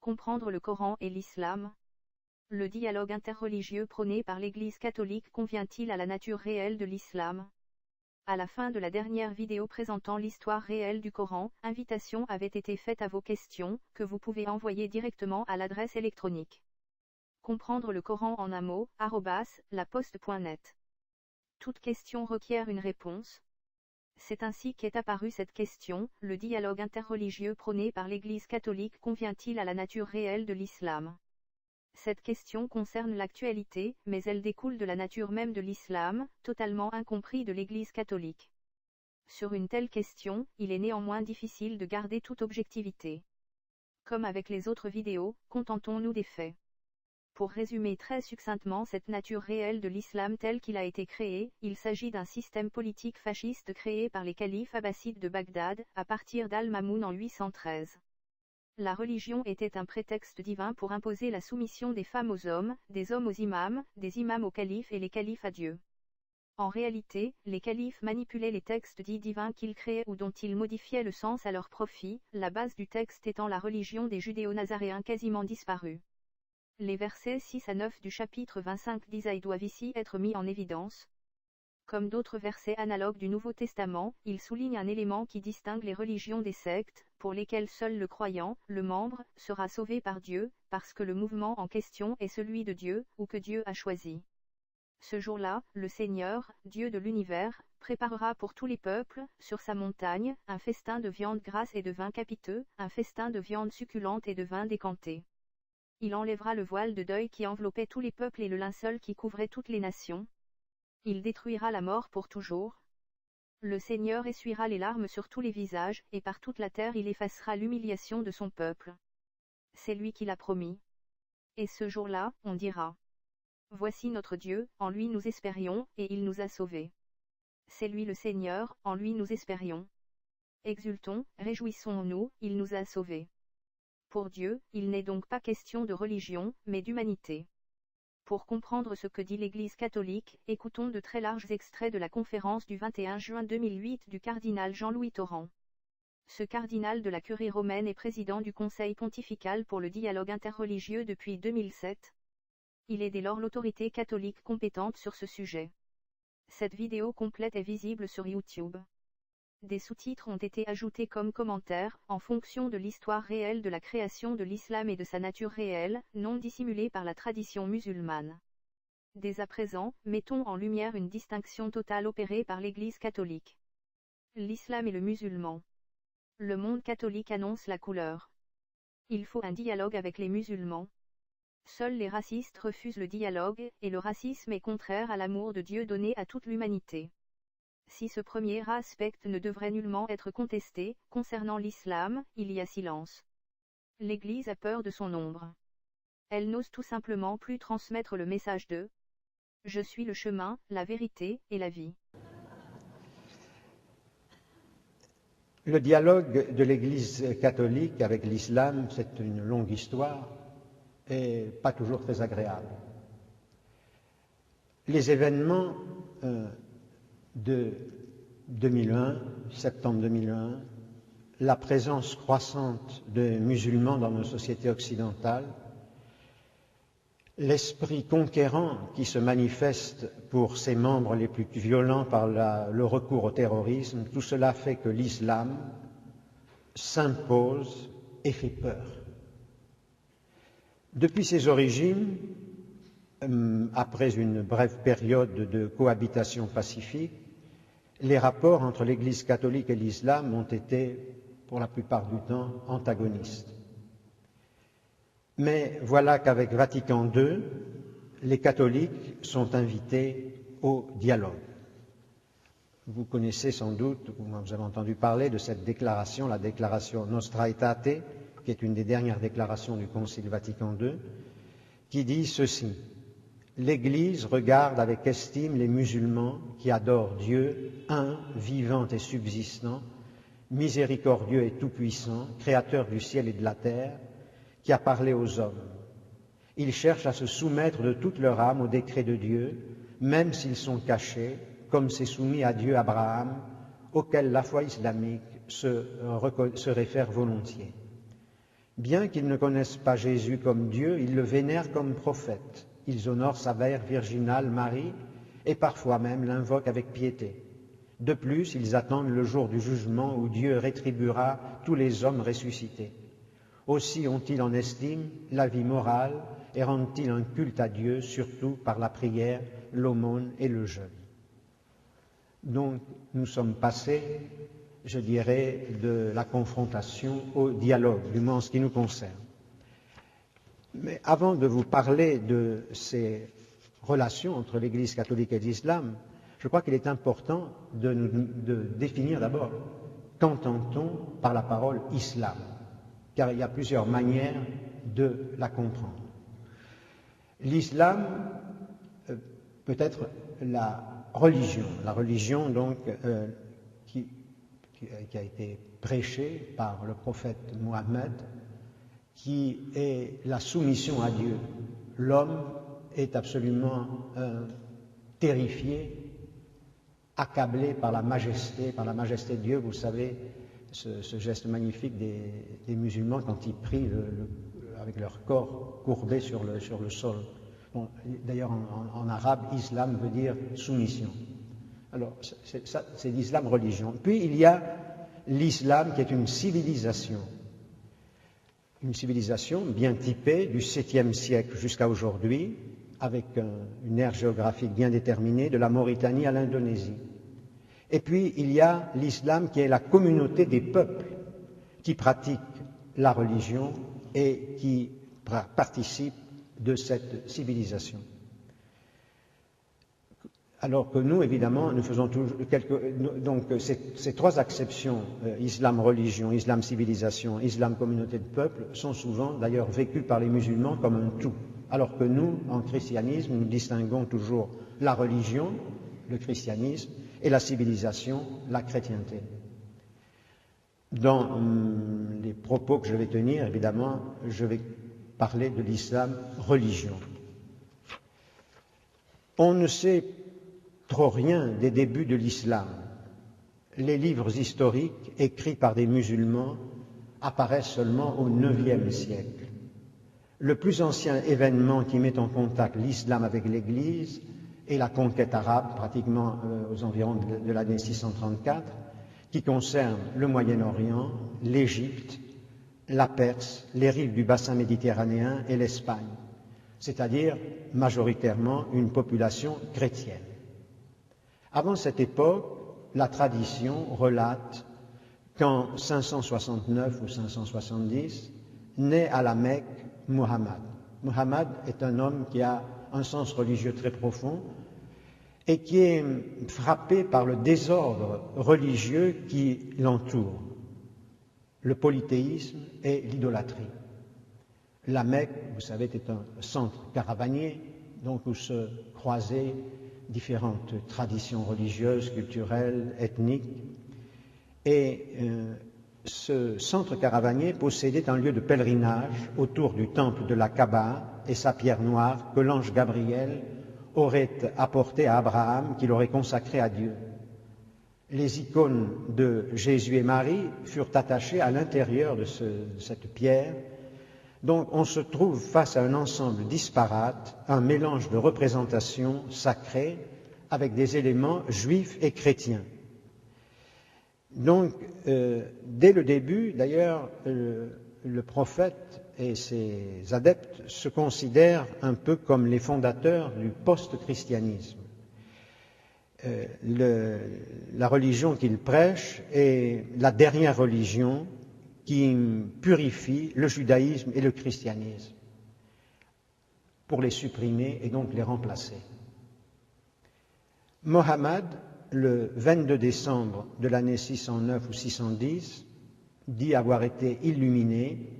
Comprendre le Coran et l'islam. Le dialogue interreligieux prôné par l'Église catholique convient-il à la nature réelle de l'islam? À la fin de la dernière vidéo présentant l'histoire réelle du Coran, invitation avait été faite à vos questions, que vous pouvez envoyer directement à l'adresse électronique. Comprendre le Coran en un mot, @laposte.net. Toute question requiert une réponse. C'est ainsi qu'est apparue cette question: le dialogue interreligieux prôné par l'Église catholique convient-il à la nature réelle de l'islam? Cette question concerne l'actualité, mais elle découle de la nature même de l'islam, totalement incompris de l'Église catholique. Sur une telle question, il est néanmoins difficile de garder toute objectivité. Comme avec les autres vidéos, contentons-nous des faits. Pour résumer très succinctement cette nature réelle de l'islam tel qu'il a été créé, il s'agit d'un système politique fasciste créé par les califes abbassides de Bagdad, à partir d'Al-Mamoun en 813. La religion était un prétexte divin pour imposer la soumission des femmes aux hommes, des hommes aux imams, des imams aux califes et les califes à Dieu. En réalité, les califes manipulaient les textes dits divins qu'ils créaient ou dont ils modifiaient le sens à leur profit, la base du texte étant la religion des judéo-nazaréens quasiment disparue. Les versets 6 à 9 du chapitre 25 d'Isaïe doivent ici être mis en évidence. Comme d'autres versets analogues du Nouveau Testament, il souligne un élément qui distingue les religions des sectes, pour lesquelles seul le croyant, le membre, sera sauvé par Dieu, parce que le mouvement en question est celui de Dieu, ou que Dieu a choisi. Ce jour-là, le Seigneur, Dieu de l'univers, préparera pour tous les peuples, sur sa montagne, un festin de viande grasse et de vin capiteux, un festin de viande succulente et de vin décanté. Il enlèvera le voile de deuil qui enveloppait tous les peuples et le linceul qui couvrait toutes les nations. Il détruira la mort pour toujours. Le Seigneur essuiera les larmes sur tous les visages, et par toute la terre il effacera l'humiliation de son peuple. C'est lui qui l'a promis. Et ce jour-là, on dira: voici notre Dieu, en lui nous espérions, et il nous a sauvés. C'est lui le Seigneur, en lui nous espérions. Exultons, réjouissons-nous, il nous a sauvés. Pour Dieu, il n'est donc pas question de religion, mais d'humanité. Pour comprendre ce que dit l'Église catholique, écoutons de très larges extraits de la conférence du 21 juin 2008 du cardinal Jean-Louis Torrent. Ce cardinal de la Curie romaine est président du Conseil pontifical pour le dialogue interreligieux depuis 2007. Il est dès lors l'autorité catholique compétente sur ce sujet. Cette vidéo complète est visible sur YouTube. Des sous-titres ont été ajoutés comme commentaires, en fonction de l'histoire réelle de la création de l'islam et de sa nature réelle, non dissimulée par la tradition musulmane. Dès à présent, mettons en lumière une distinction totale opérée par l'Église catholique. L'islam et le musulman. Le monde catholique annonce la couleur. Il faut un dialogue avec les musulmans. Seuls les racistes refusent le dialogue, et le racisme est contraire à l'amour de Dieu donné à toute l'humanité. Si ce premier aspect ne devrait nullement être contesté, concernant l'islam, il y a silence. L'Église a peur de son ombre. Elle n'ose tout simplement plus transmettre le message de « Je suis le chemin, la vérité et la vie ». Le dialogue de l'Église catholique avec l'islam, c'est une longue histoire et pas toujours très agréable. Les événements de 2001, septembre 2001, la présence croissante de musulmans dans nos sociétés occidentales, l'esprit conquérant qui se manifeste pour ses membres les plus violents par le recours au terrorisme, tout cela fait que l'islam s'impose et fait peur. Depuis ses origines, après une brève période de cohabitation pacifique, les rapports entre l'Église catholique et l'islam ont été, pour la plupart du temps, antagonistes. Mais voilà qu'avec Vatican II, les catholiques sont invités au dialogue. Vous connaissez sans doute, vous avez entendu parler de cette déclaration, la déclaration Nostra Aetate, qui est une des dernières déclarations du Concile Vatican II, qui dit ceci: l'Église regarde avec estime les musulmans qui adorent Dieu, un, vivant et subsistant, miséricordieux et tout-puissant, créateur du ciel et de la terre, qui a parlé aux hommes. Ils cherchent à se soumettre de toute leur âme au décret de Dieu, même s'ils sont cachés, comme s'est soumis à Dieu Abraham, auquel la foi islamique se réfère volontiers. Bien qu'ils ne connaissent pas Jésus comme Dieu, ils le vénèrent comme prophète. Ils honorent sa mère virginale Marie et parfois même l'invoquent avec piété. De plus, ils attendent le jour du jugement où Dieu rétribuera tous les hommes ressuscités. Aussi ont-ils en estime la vie morale et rendent-ils un culte à Dieu, surtout par la prière, l'aumône et le jeûne. Donc, nous sommes passés, je dirais, de la confrontation au dialogue, du moins en ce qui nous concerne. Mais avant de vous parler de ces relations entre l'Église catholique et l'islam, je crois qu'il est important de définir d'abord qu'entend-on par la parole islam, car il y a plusieurs manières de la comprendre. L'islam peut être la religion donc qui a été prêchée par le prophète Mohammed, qui est la soumission à Dieu. L'homme est absolument terrifié, accablé par la majesté de Dieu. Vous savez, ce geste magnifique des musulmans quand ils prient avec leur corps courbé sur le sol. Bon, d'ailleurs, en arabe, islam veut dire soumission. Alors, c'est l'islam religion. Puis, il y a l'islam qui est une civilisation bien typée du 7e siècle jusqu'à aujourd'hui, avec une aire géographique bien déterminée, de la Mauritanie à l'Indonésie. Et puis, il y a l'islam qui est la communauté des peuples qui pratiquent la religion et qui participent de cette civilisation. Alors que nous, évidemment, nous faisons toujours donc ces trois acceptions, islam religion, islam civilisation, islam communauté de peuple, sont souvent d'ailleurs vécues par les musulmans comme un tout. Alors que nous, en christianisme, nous distinguons toujours la religion, le christianisme, et la civilisation, la chrétienté. Dans les propos que je vais tenir, évidemment, je vais parler de l'islam religion. On ne sait trop rien des débuts de l'islam. Les livres historiques écrits par des musulmans apparaissent seulement au IXe siècle. Le plus ancien événement qui met en contact l'islam avec l'Église est la conquête arabe, pratiquement aux environs de l'année 634, qui concerne le Moyen-Orient, l'Égypte, la Perse, les rives du bassin méditerranéen et l'Espagne, c'est-à-dire majoritairement une population chrétienne. Avant cette époque, la tradition relate qu'en 569 ou 570, naît à la Mecque Muhammad. Muhammad est un homme qui a un sens religieux très profond et qui est frappé par le désordre religieux qui l'entoure, le polythéisme et l'idolâtrie. La Mecque, vous savez, est un centre caravanier, donc où se croisaient différentes traditions religieuses, culturelles, ethniques. Et ce centre caravanier possédait un lieu de pèlerinage autour du temple de la Kaaba et sa pierre noire que l'ange Gabriel aurait apportée à Abraham, qu'il aurait consacré à Dieu. Les icônes de Jésus et Marie furent attachées à l'intérieur de cette pierre. Donc on se trouve face à un ensemble disparate, un mélange de représentations sacrées avec des éléments juifs et chrétiens. Donc, dès le début, d'ailleurs, le prophète et ses adeptes se considèrent un peu comme les fondateurs du post-christianisme. La religion qu'ils prêchent est la dernière religion qui purifie le judaïsme et le christianisme pour les supprimer et donc les remplacer. Mohammed, le 22 décembre de l'année 609 ou 610, dit avoir été illuminé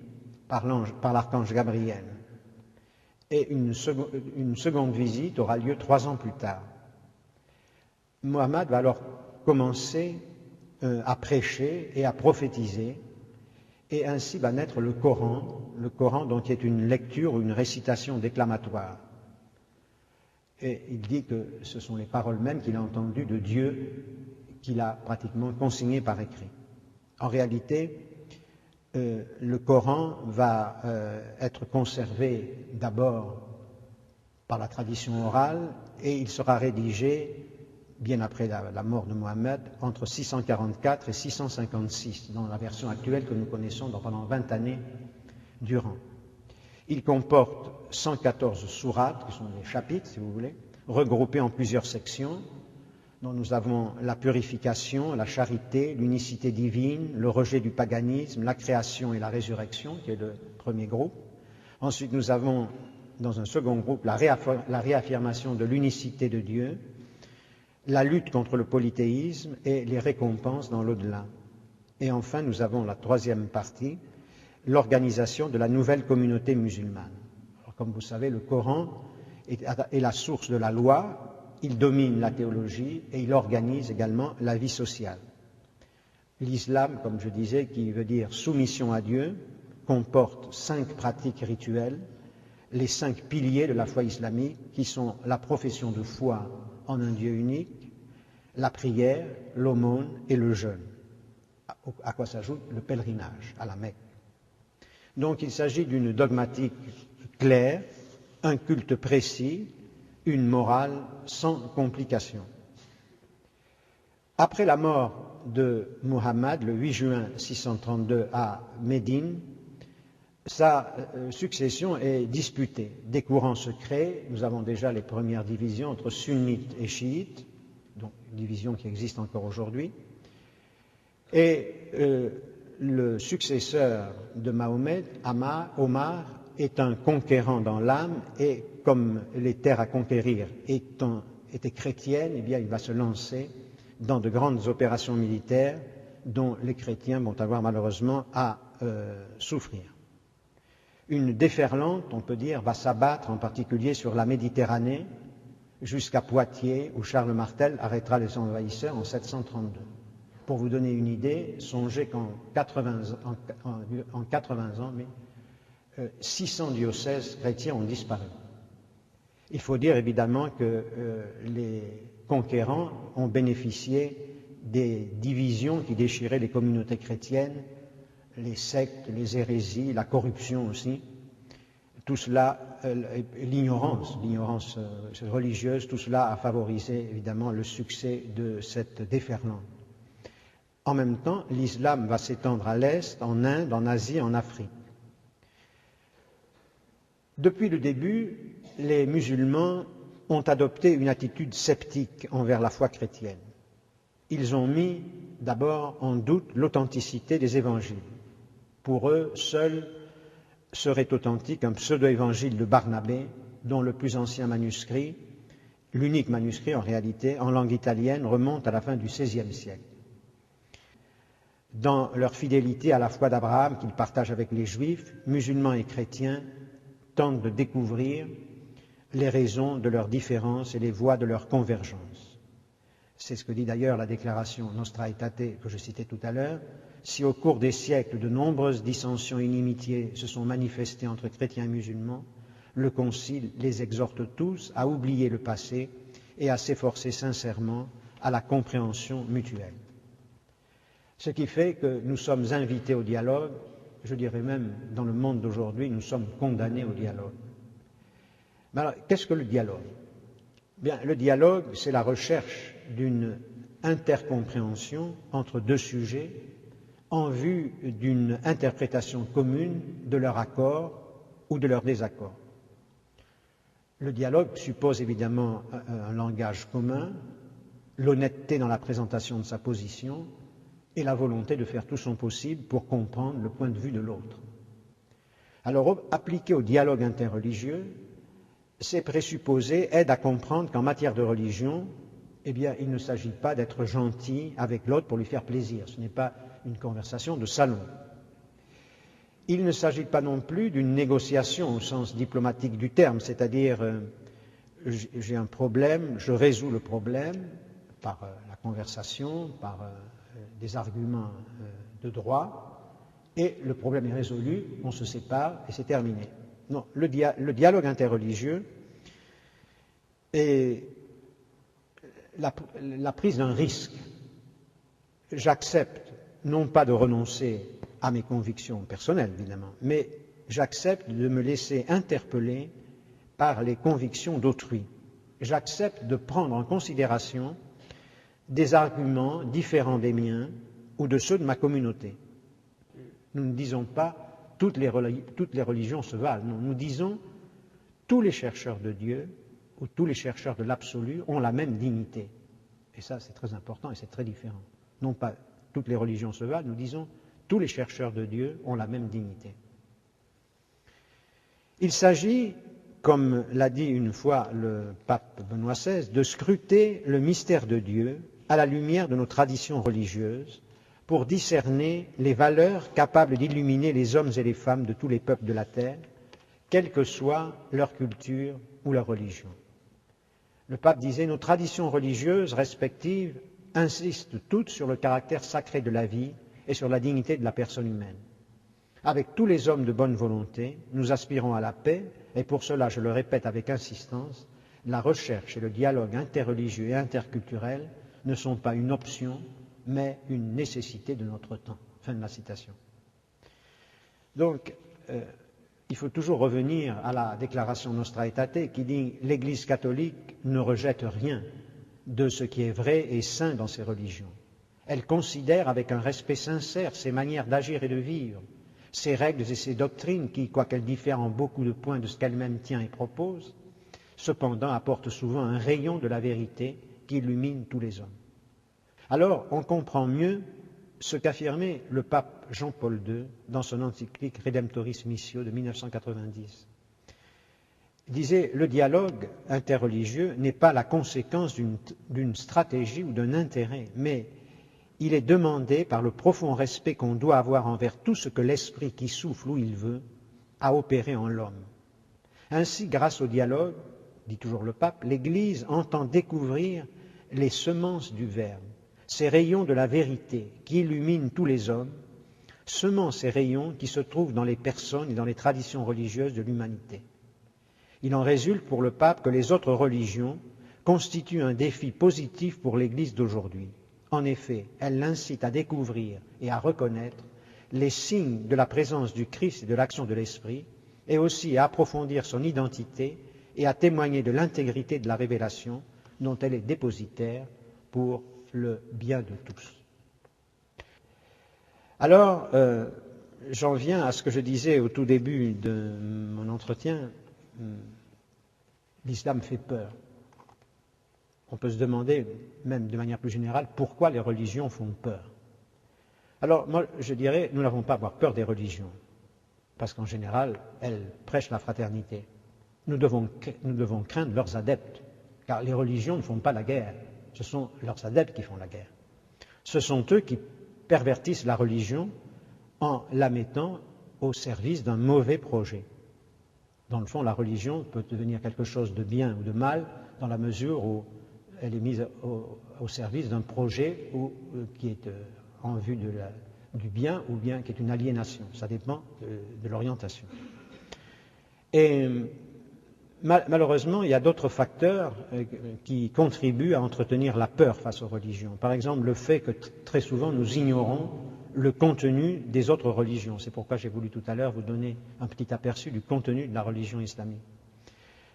par l'archange Gabriel. Et une seconde visite aura lieu 3 ans plus tard. Mohammed va alors commencer à prêcher et à prophétiser, et ainsi va naître le Coran dont est une lecture ou une récitation déclamatoire. Et il dit que ce sont les paroles mêmes qu'il a entendues de Dieu, qu'il a pratiquement consignées par écrit. En réalité, le Coran va être conservé d'abord par la tradition orale et il sera rédigé bien après la mort de Mohammed, entre 644 et 656, dans la version actuelle que nous connaissons pendant 20 années durant. Il comporte 114 sourates, qui sont des chapitres, si vous voulez, regroupés en plusieurs sections, dont nous avons la purification, la charité, l'unicité divine, le rejet du paganisme, la création et la résurrection, qui est le premier groupe. Ensuite, nous avons, dans un second groupe, la réaffirmation de l'unicité de Dieu, la lutte contre le polythéisme et les récompenses dans l'au-delà. Et enfin, nous avons la troisième partie, l'organisation de la nouvelle communauté musulmane. Alors, comme vous savez, le Coran est la source de la loi, il domine la théologie et il organise également la vie sociale. L'islam, comme je disais, qui veut dire soumission à Dieu, comporte 5 pratiques rituelles, les 5 piliers de la foi islamique, qui sont la profession de foi en un Dieu unique, la prière, l'aumône et le jeûne, à quoi s'ajoute le pèlerinage à la Mecque. Donc il s'agit d'une dogmatique claire, un culte précis, une morale sans complication. Après la mort de Muhammad, le 8 juin 632 à Médine, sa succession est disputée. Des courants se créent, nous avons déjà les premières divisions entre sunnites et chiites, donc divisions qui existent encore aujourd'hui, et le successeur de Mahomet, Omar, est un conquérant dans l'âme et comme les terres à conquérir étaient chrétiennes, eh bien il va se lancer dans de grandes opérations militaires dont les chrétiens vont avoir malheureusement à souffrir. Une déferlante, on peut dire, va s'abattre en particulier sur la Méditerranée jusqu'à Poitiers où Charles Martel arrêtera les envahisseurs en 732. Pour vous donner une idée, songez qu'en 80 ans, 600 diocèses chrétiens ont disparu. Il faut dire évidemment que les conquérants ont bénéficié des divisions qui déchiraient les communautés chrétiennes, les sectes, les hérésies, la corruption aussi. Tout cela, l'ignorance religieuse, tout cela a favorisé évidemment le succès de cette déferlante. En même temps, l'islam va s'étendre à l'Est, en Inde, en Asie, en Afrique. Depuis le début, les musulmans ont adopté une attitude sceptique envers la foi chrétienne. Ils ont mis d'abord en doute l'authenticité des évangiles. Pour eux, seul serait authentique un pseudo-évangile de Barnabé, dont le plus ancien manuscrit, l'unique manuscrit en réalité, en langue italienne, remonte à la fin du XVIe siècle. Dans leur fidélité à la foi d'Abraham qu'ils partagent avec les Juifs, musulmans et chrétiens tentent de découvrir les raisons de leurs différences et les voies de leur convergence. C'est ce que dit d'ailleurs la déclaration Nostra Aetate que je citais tout à l'heure. Si au cours des siècles de nombreuses dissensions et inimitiés se sont manifestées entre chrétiens et musulmans, le Concile les exhorte tous à oublier le passé et à s'efforcer sincèrement à la compréhension mutuelle. Ce qui fait que nous sommes invités au dialogue, je dirais même dans le monde d'aujourd'hui, nous sommes condamnés au dialogue. Mais alors, qu'est-ce que le dialogue ? Bien, le dialogue, c'est la recherche d'une intercompréhension entre deux sujets en vue d'une interprétation commune de leur accord ou de leur désaccord. Le dialogue suppose évidemment un langage commun, l'honnêteté dans la présentation de sa position et la volonté de faire tout son possible pour comprendre le point de vue de l'autre. Alors, appliqué au dialogue interreligieux, ces présupposés aident à comprendre qu'en matière de religion, eh bien, il ne s'agit pas d'être gentil avec l'autre pour lui faire plaisir. Ce n'est pas une conversation de salon. Il ne s'agit pas non plus d'une négociation au sens diplomatique du terme, c'est-à-dire j'ai un problème, je résous le problème par la conversation, par des arguments de droit, et le problème est résolu, on se sépare et c'est terminé. Non, le dialogue interreligieux est la prise d'un risque. J'accepte non pas de renoncer à mes convictions personnelles, évidemment, mais j'accepte de me laisser interpeller par les convictions d'autrui. J'accepte de prendre en considération des arguments différents des miens ou de ceux de ma communauté. Nous ne disons pas toutes les religions se valent, non, nous disons tous les chercheurs de Dieu ou tous les chercheurs de l'absolu ont la même dignité. Et ça, c'est très important et c'est très différent. Non pas toutes les religions se valent, nous disons tous les chercheurs de Dieu ont la même dignité. Il s'agit, comme l'a dit une fois le pape Benoît XVI, de scruter le mystère de Dieu à la lumière de nos traditions religieuses pour discerner les valeurs capables d'illuminer les hommes et les femmes de tous les peuples de la terre, quelle que soit leur culture ou leur religion. Le pape disait « Nos traditions religieuses respectives insistent toutes sur le caractère sacré de la vie et sur la dignité de la personne humaine. Avec tous les hommes de bonne volonté, nous aspirons à la paix et pour cela, je le répète avec insistance, la recherche et le dialogue interreligieux et interculturel ne sont pas une option, mais une nécessité de notre temps. » Fin de la citation. Donc, il faut toujours revenir à la déclaration Nostra Aetate qui dit « L'Église catholique ne rejette rien de ce qui est vrai et saint dans ses religions. Elle considère avec un respect sincère ses manières d'agir et de vivre, ses règles et ses doctrines qui, quoiqu'elles diffèrent en beaucoup de points de ce qu'elle-même tient et propose, cependant apportent souvent un rayon de la vérité qui illumine tous les hommes. » Alors, on comprend mieux ce qu'affirmait le pape Jean-Paul II dans son encyclique Redemptoris Missio de 1990. Il disait « Le dialogue interreligieux n'est pas la conséquence d'une stratégie ou d'un intérêt, mais il est demandé par le profond respect qu'on doit avoir envers tout ce que l'esprit qui souffle où il veut a opéré en l'homme. Ainsi, grâce au dialogue, dit toujours le pape, l'Église entend découvrir les semences du Verbe, ces rayons de la vérité qui illuminent tous les hommes, semant ces rayons qui se trouvent dans les personnes et dans les traditions religieuses de l'humanité. Il en résulte pour le pape que les autres religions constituent un défi positif pour l'Église d'aujourd'hui. En effet, elles l'incitent à découvrir et à reconnaître les signes de la présence du Christ et de l'action de l'Esprit, et aussi à approfondir son identité et à témoigner de l'intégrité de la révélation dont elle est dépositaire pour le bien de tous. Alors, j'en viens à ce que je disais au tout début de mon entretien. L'islam fait peur. On peut se demander, même de manière plus générale, pourquoi les religions font peur. Alors, moi, je dirais, nous n'avons pas à avoir peur des religions, parce qu'en général, elles prêchent la fraternité. Nous devons craindre leurs adeptes, car les religions ne font pas la guerre. Ce sont leurs adeptes qui font la guerre. Ce sont eux qui pervertissent la religion en la mettant au service d'un mauvais projet. Dans le fond, la religion peut devenir quelque chose de bien ou de mal dans la mesure où elle est mise au service d'un projet qui est en vue du bien ou bien qui est une aliénation. Ça dépend de l'orientation. Et malheureusement, il y a d'autres facteurs qui contribuent à entretenir la peur face aux religions. Par exemple, le fait que très souvent nous ignorons le contenu des autres religions. C'est pourquoi j'ai voulu tout à l'heure vous donner un petit aperçu du contenu de la religion islamique.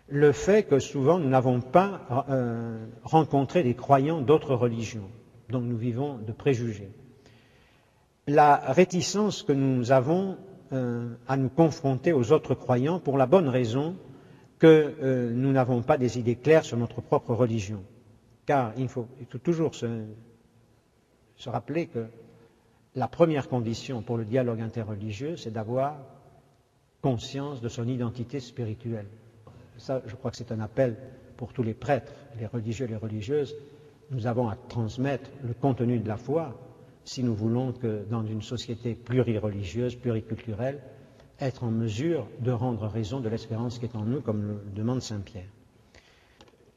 Le fait que souvent nous n'avons pas rencontré des croyants d'autres religions, donc nous vivons de préjugés. La réticence que nous avons à nous confronter aux autres croyants pour la bonne raison que nous n'avons pas des idées claires sur notre propre religion. Car il faut toujours se rappeler que la première condition pour le dialogue interreligieux, c'est d'avoir conscience de son identité spirituelle. Ça, je crois que c'est un appel pour tous les prêtres, les religieux et les religieuses. Nous avons à transmettre le contenu de la foi si nous voulons que dans une société plurireligieuse, pluriculturelle, être en mesure de rendre raison de l'espérance qui est en nous, comme le demande saint Pierre.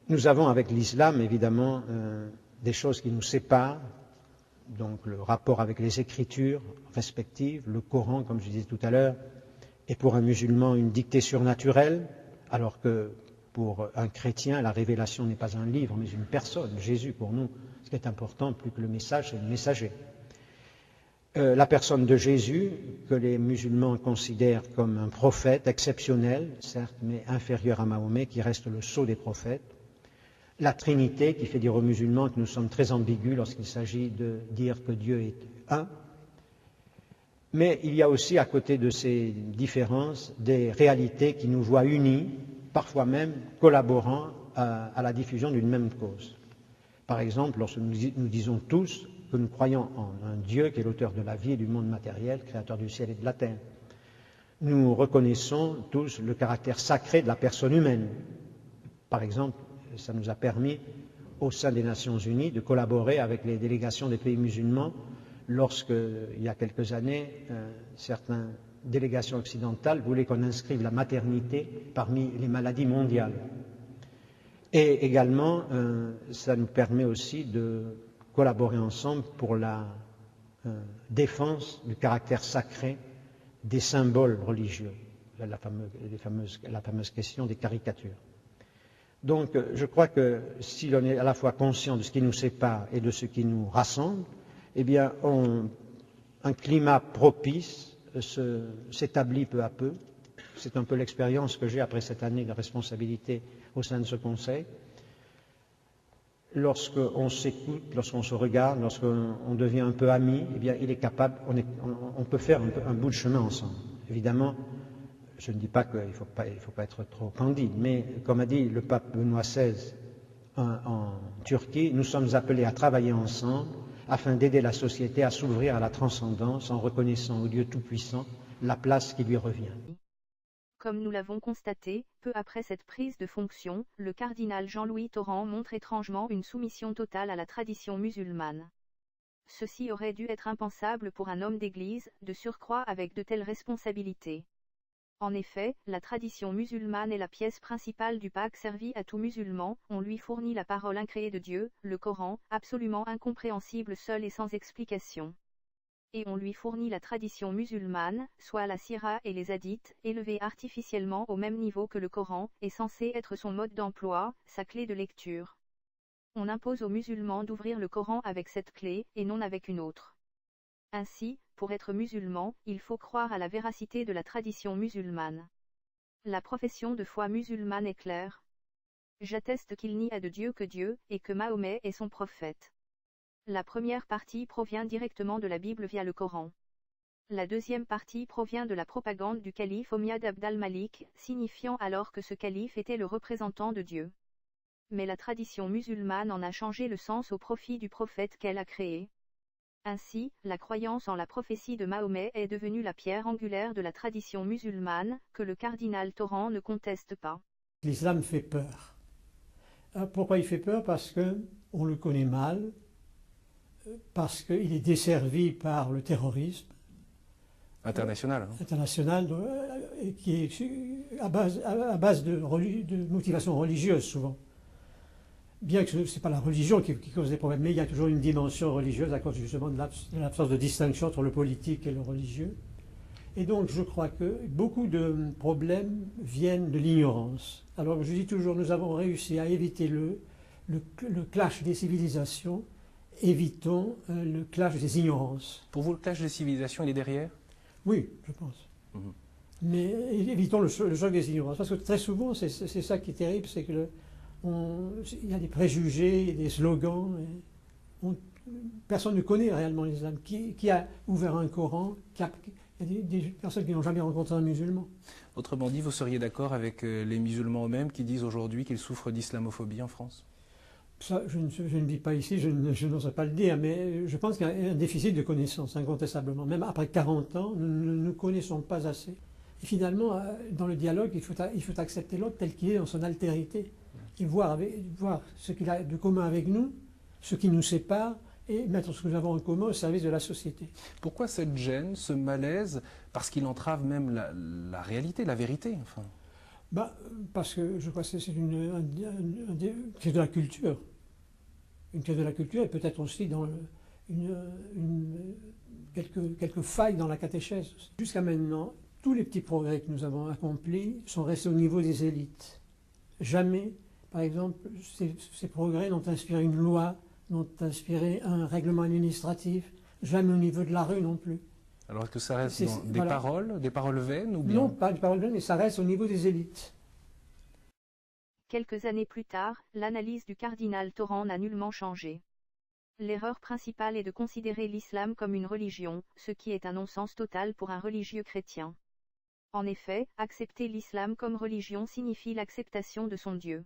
Nous avons avec l'islam, évidemment, des choses qui nous séparent, donc le rapport avec les écritures respectives, le Coran, comme je disais tout à l'heure, est pour un musulman une dictée surnaturelle, alors que pour un chrétien, la révélation n'est pas un livre, mais une personne. Jésus, pour nous, ce qui est important, plus que le message, c'est le messager. La personne de Jésus, que les musulmans considèrent comme un prophète exceptionnel, certes, mais inférieur à Mahomet, qui reste le sceau des prophètes. La Trinité, qui fait dire aux musulmans que nous sommes très ambigus lorsqu'il s'agit de dire que Dieu est un. Mais il y a aussi, à côté de ces différences, des réalités qui nous voient unis, parfois même collaborant à la diffusion d'une même cause. Par exemple, lorsque nous disons tous que nous croyons en un Dieu qui est l'auteur de la vie et du monde matériel, créateur du ciel et de la terre, nous reconnaissons tous le caractère sacré de la personne humaine. Par exemple, ça nous a permis, au sein des Nations Unies, de collaborer avec les délégations des pays musulmans lorsque, il y a quelques années, certaines délégations occidentales voulaient qu'on inscrive la maternité parmi les maladies mondiales. Et également, ça nous permet aussi de collaborer ensemble pour la défense du caractère sacré des symboles religieux, la fameuse question des caricatures. Donc, je crois que si l'on est à la fois conscient de ce qui nous sépare et de ce qui nous rassemble, eh bien, un climat propice s'établit peu à peu. C'est un peu l'expérience que j'ai après cette année de responsabilité au sein de ce Conseil. Lorsqu'on s'écoute, lorsqu'on se regarde, lorsqu'on devient un peu amis, eh bien, il est capable, on peut faire un bout de chemin ensemble. Évidemment, je ne dis pas qu'il ne faut pas être trop candide, mais comme a dit le pape Benoît XVI en Turquie, nous sommes appelés à travailler ensemble afin d'aider la société à s'ouvrir à la transcendance en reconnaissant au Dieu Tout-Puissant la place qui lui revient. Comme nous l'avons constaté, peu après cette prise de fonction, le cardinal Jean-Louis Torrent montre étrangement une soumission totale à la tradition musulmane. Ceci aurait dû être impensable pour un homme d'Église, de surcroît avec de telles responsabilités. En effet, la tradition musulmane est la pièce principale du Pâques servi à tout musulman, on lui fournit la parole incréée de Dieu, le Coran, absolument incompréhensible seul et sans explication. Et on lui fournit la tradition musulmane, soit la sira et les hadiths, élevés artificiellement au même niveau que le Coran, est censé être son mode d'emploi, sa clé de lecture. On impose aux musulmans d'ouvrir le Coran avec cette clé, et non avec une autre. Ainsi, pour être musulman, il faut croire à la véracité de la tradition musulmane. La profession de foi musulmane est claire. J'atteste qu'il n'y a de Dieu que Dieu, et que Mahomet est son prophète. La première partie provient directement de la Bible via le Coran. La deuxième partie provient de la propagande du calife Omiyad Abd al-Malik, signifiant alors que ce calife était le représentant de Dieu. Mais la tradition musulmane en a changé le sens au profit du prophète qu'elle a créé. Ainsi, la croyance en la prophétie de Mahomet est devenue la pierre angulaire de la tradition musulmane, que le cardinal Torrent ne conteste pas. L'islam fait peur. Pourquoi il fait peur? Parce qu'on le connaît mal, parce qu'il est desservi par le terrorisme international, qui est à base de motivation religieuse souvent. Bien que ce n'est pas la religion qui cause des problèmes, mais il y a toujours une dimension religieuse à cause justement de l'absence de distinction entre le politique et le religieux. Et donc je crois que beaucoup de problèmes viennent de l'ignorance. Alors je dis toujours, nous avons réussi à éviter le clash des civilisations. Évitons le clash des ignorances. Pour vous, le clash des civilisations, il est derrière? Oui, je pense. Mais évitons le choc des ignorances. Parce que très souvent, c'est ça qui est terrible, c'est que il y a des préjugés, des slogans. Personne ne connaît réellement l'islam. Qui a ouvert un Coran? Il y a des personnes qui n'ont jamais rencontré un musulman. Autrement dit, vous seriez d'accord avec les musulmans eux-mêmes qui disent aujourd'hui qu'ils souffrent d'islamophobie en France? Ça, je ne vis pas ici, je n'oserais pas le dire, mais je pense qu'il y a un déficit de connaissances, incontestablement. Même après 40 ans, nous ne nous connaissons pas assez. Et finalement, dans le dialogue, il faut accepter l'autre tel qu'il est dans son altérité. Et voir ce qu'il a de commun avec nous, ce qui nous sépare, et mettre ce que nous avons en commun au service de la société. Pourquoi cette gêne, ce malaise? Parce qu'il entrave même la réalité, la vérité, enfin. Parce que je crois que c'est une crise de la culture. Une crise de la culture et peut-être aussi dans quelques failles dans la catéchèse. Jusqu'à maintenant, tous les petits progrès que nous avons accomplis sont restés au niveau des élites. Jamais, par exemple, ces progrès n'ont inspiré une loi, n'ont inspiré un règlement administratif, jamais au niveau de la rue non plus. Alors est-ce que ça reste C'est- dans voilà. des paroles vaines ou bien Non, pas du parole, mais ça reste au niveau des élites. Quelques années plus tard, l'analyse du cardinal Torrent n'a nullement changé. L'erreur principale est de considérer l'islam comme une religion, ce qui est un non-sens total pour un religieux chrétien. En effet, accepter l'islam comme religion signifie l'acceptation de son Dieu.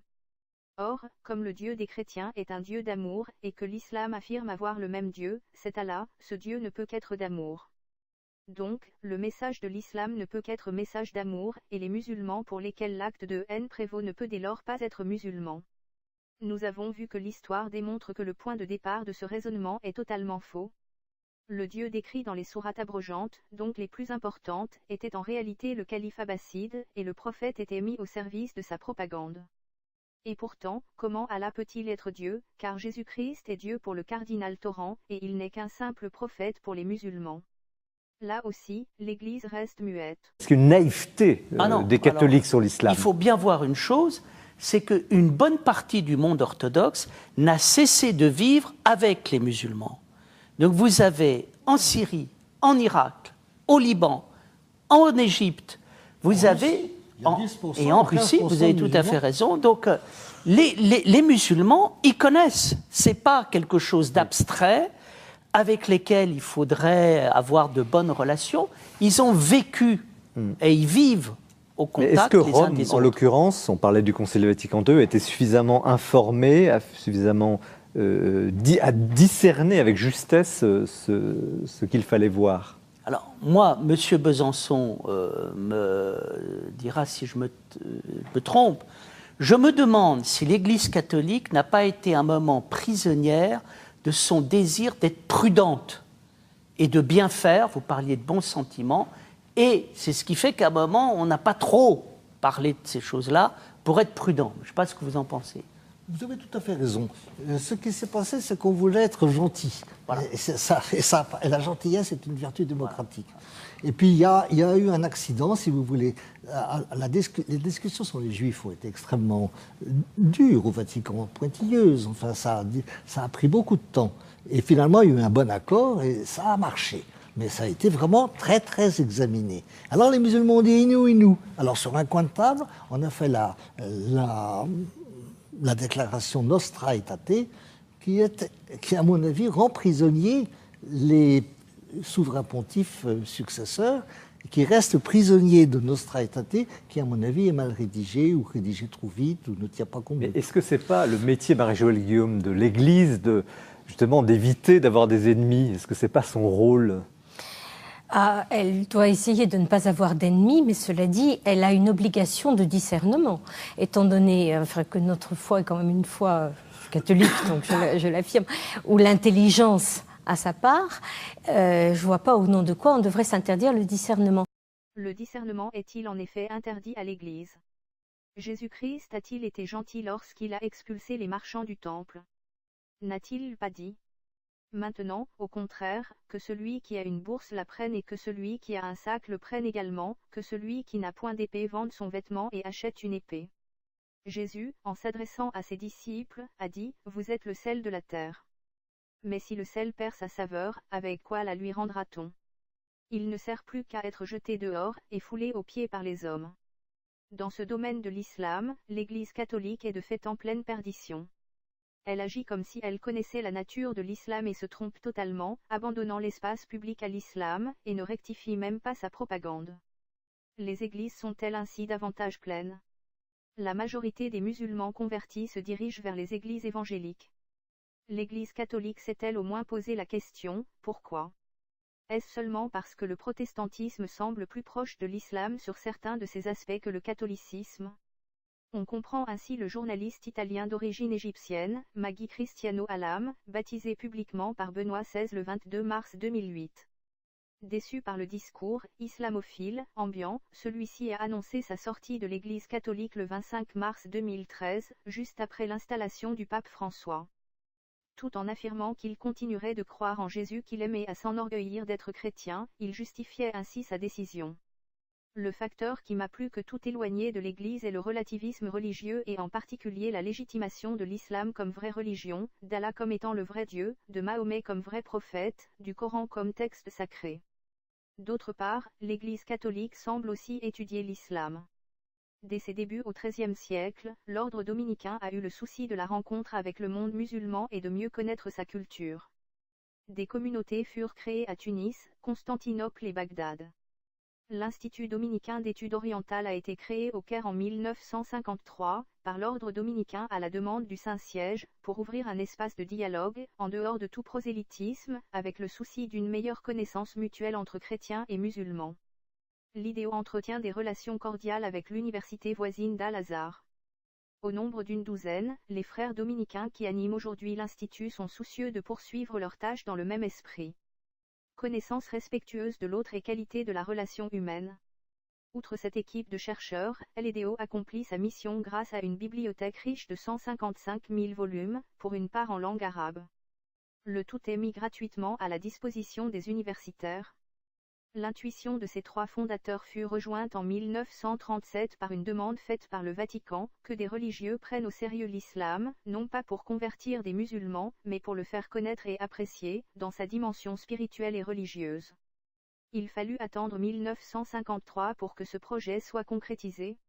Or, comme le Dieu des chrétiens est un Dieu d'amour, et que l'islam affirme avoir le même Dieu, c'est Allah, ce Dieu ne peut qu'être d'amour. Donc, le message de l'islam ne peut qu'être message d'amour, et les musulmans pour lesquels l'acte de haine prévaut ne peut dès lors pas être musulman. Nous avons vu que l'histoire démontre que le point de départ de ce raisonnement est totalement faux. Le Dieu décrit dans les sourates abrogeantes, donc les plus importantes, était en réalité le calife abbasside, et le prophète était mis au service de sa propagande. Et pourtant, comment Allah peut-il être Dieu, car Jésus-Christ est Dieu pour le cardinal Torrent, et il n'est qu'un simple prophète pour les musulmans. Là aussi, l'Église reste muette. Est-ce qu'une naïveté Ah non, des catholiques alors, sur l'islam? Il faut bien voir une chose, c'est qu'une bonne partie du monde orthodoxe n'a cessé de vivre avec les musulmans. Donc vous avez en Syrie, en Irak, au Liban, en Égypte, vous avez... et en Russie, vous avez tout à fait raison. Donc les musulmans, ils connaissent. C'est pas quelque chose d'abstrait avec lesquels il faudrait avoir de bonnes relations. Ils ont vécu et ils vivent au Mais est-ce contact que les uns Rome, des en autres. l'occurrence, on parlait du Concile Vatican II, était suffisamment informé, suffisamment à discerner avec justesse ce qu'il fallait voir? Alors, moi, M. Besançon me dira si je me trompe. Je me demande si l'Église catholique n'a pas été un moment prisonnière de son désir d'être prudente et de bien faire. Vous parliez de bons sentiments. Et c'est ce qui fait qu'à un moment, on n'a pas trop parlé de ces choses-là pour être prudent. Je ne sais pas ce que vous en pensez. Vous avez tout à fait raison. Ce qui s'est passé, c'est qu'on voulait être gentil. Voilà. Et la gentillesse est une vertu démocratique. Et puis, il y a eu un accident, si vous voulez. Les discussions sur les Juifs ont été extrêmement dures au Vatican, pointilleuses. Enfin, ça a pris beaucoup de temps. Et finalement, il y a eu un bon accord et ça a marché. Mais ça a été vraiment très, très examiné. Alors, les musulmans ont dit Inou. Alors, sur un coin de table, on a fait la déclaration Nostra Aetate, qui, à mon avis, rend prisonniers les souverains pontifes successeurs, qui restent prisonniers de Nostra Aetate, qui, à mon avis, est mal rédigé, ou rédigé trop vite, ou ne tient pas compte. Mais est-ce que ce n'est pas le métier, Marie-Joëlle Guillaume, de l'Église, justement d'éviter d'avoir des ennemis? Est-ce que ce n'est pas son rôle? Elle doit essayer de ne pas avoir d'ennemis, mais cela dit, elle a une obligation de discernement, étant donné que notre foi est quand même une foi catholique, donc je l'affirme, où l'intelligence a sa part. Je ne vois pas au nom de quoi on devrait s'interdire le discernement. Le discernement est-il en effet interdit à l'Église? Jésus-Christ a-t-il été gentil lorsqu'il a expulsé les marchands du temple? N'a-t-il pas dit? Maintenant, au contraire, que celui qui a une bourse la prenne et que celui qui a un sac le prenne également, que celui qui n'a point d'épée vende son vêtement et achète une épée. Jésus, en s'adressant à ses disciples, a dit, « Vous êtes le sel de la terre. Mais si le sel perd sa saveur, avec quoi la lui rendra-t-on? Il ne sert plus qu'à être jeté dehors et foulé aux pieds par les hommes. » Dans ce domaine de l'islam, l'Église catholique est de fait en pleine perdition. Elle agit comme si elle connaissait la nature de l'islam et se trompe totalement, abandonnant l'espace public à l'islam, et ne rectifie même pas sa propagande. Les églises sont-elles ainsi davantage pleines? La majorité des musulmans convertis se dirigent vers les églises évangéliques. L'Église catholique s'est-elle au moins posé la question, pourquoi? Est-ce seulement parce que le protestantisme semble plus proche de l'islam sur certains de ses aspects que le catholicisme? On comprend ainsi le journaliste italien d'origine égyptienne, Maggie Cristiano Alam, baptisé publiquement par Benoît XVI le 22 mars 2008. Déçu par le discours islamophile ambiant, celui-ci a annoncé sa sortie de l'Église catholique le 25 mars 2013, juste après l'installation du pape François. Tout en affirmant qu'il continuerait de croire en Jésus qu'il aimait à s'enorgueillir d'être chrétien, il justifiait ainsi sa décision. Le facteur qui m'a plus que tout éloigné de l'Église est le relativisme religieux et en particulier la légitimation de l'islam comme vraie religion, d'Allah comme étant le vrai Dieu, de Mahomet comme vrai prophète, du Coran comme texte sacré. D'autre part, l'Église catholique semble aussi étudier l'islam. Dès ses débuts au XIIIe siècle, l'ordre dominicain a eu le souci de la rencontre avec le monde musulman et de mieux connaître sa culture. Des communautés furent créées à Tunis, Constantinople et Bagdad. L'Institut dominicain d'études orientales a été créé au Caire en 1953, par l'ordre dominicain à la demande du Saint-Siège, pour ouvrir un espace de dialogue, en dehors de tout prosélytisme, avec le souci d'une meilleure connaissance mutuelle entre chrétiens et musulmans. L'IDEO entretient des relations cordiales avec l'université voisine d'Al-Azhar. Au nombre d'une douzaine, les frères dominicains qui animent aujourd'hui l'Institut sont soucieux de poursuivre leurs tâches dans le même esprit. Connaissance respectueuse de l'autre et qualité de la relation humaine. Outre cette équipe de chercheurs, l'IDEO accomplit sa mission grâce à une bibliothèque riche de 155 000 volumes, pour une part en langue arabe. Le tout est mis gratuitement à la disposition des universitaires. L'intuition de ces trois fondateurs fut rejointe en 1937 par une demande faite par le Vatican, que des religieux prennent au sérieux l'islam, non pas pour convertir des musulmans, mais pour le faire connaître et apprécier, dans sa dimension spirituelle et religieuse. Il fallut attendre 1953 pour que ce projet soit concrétisé.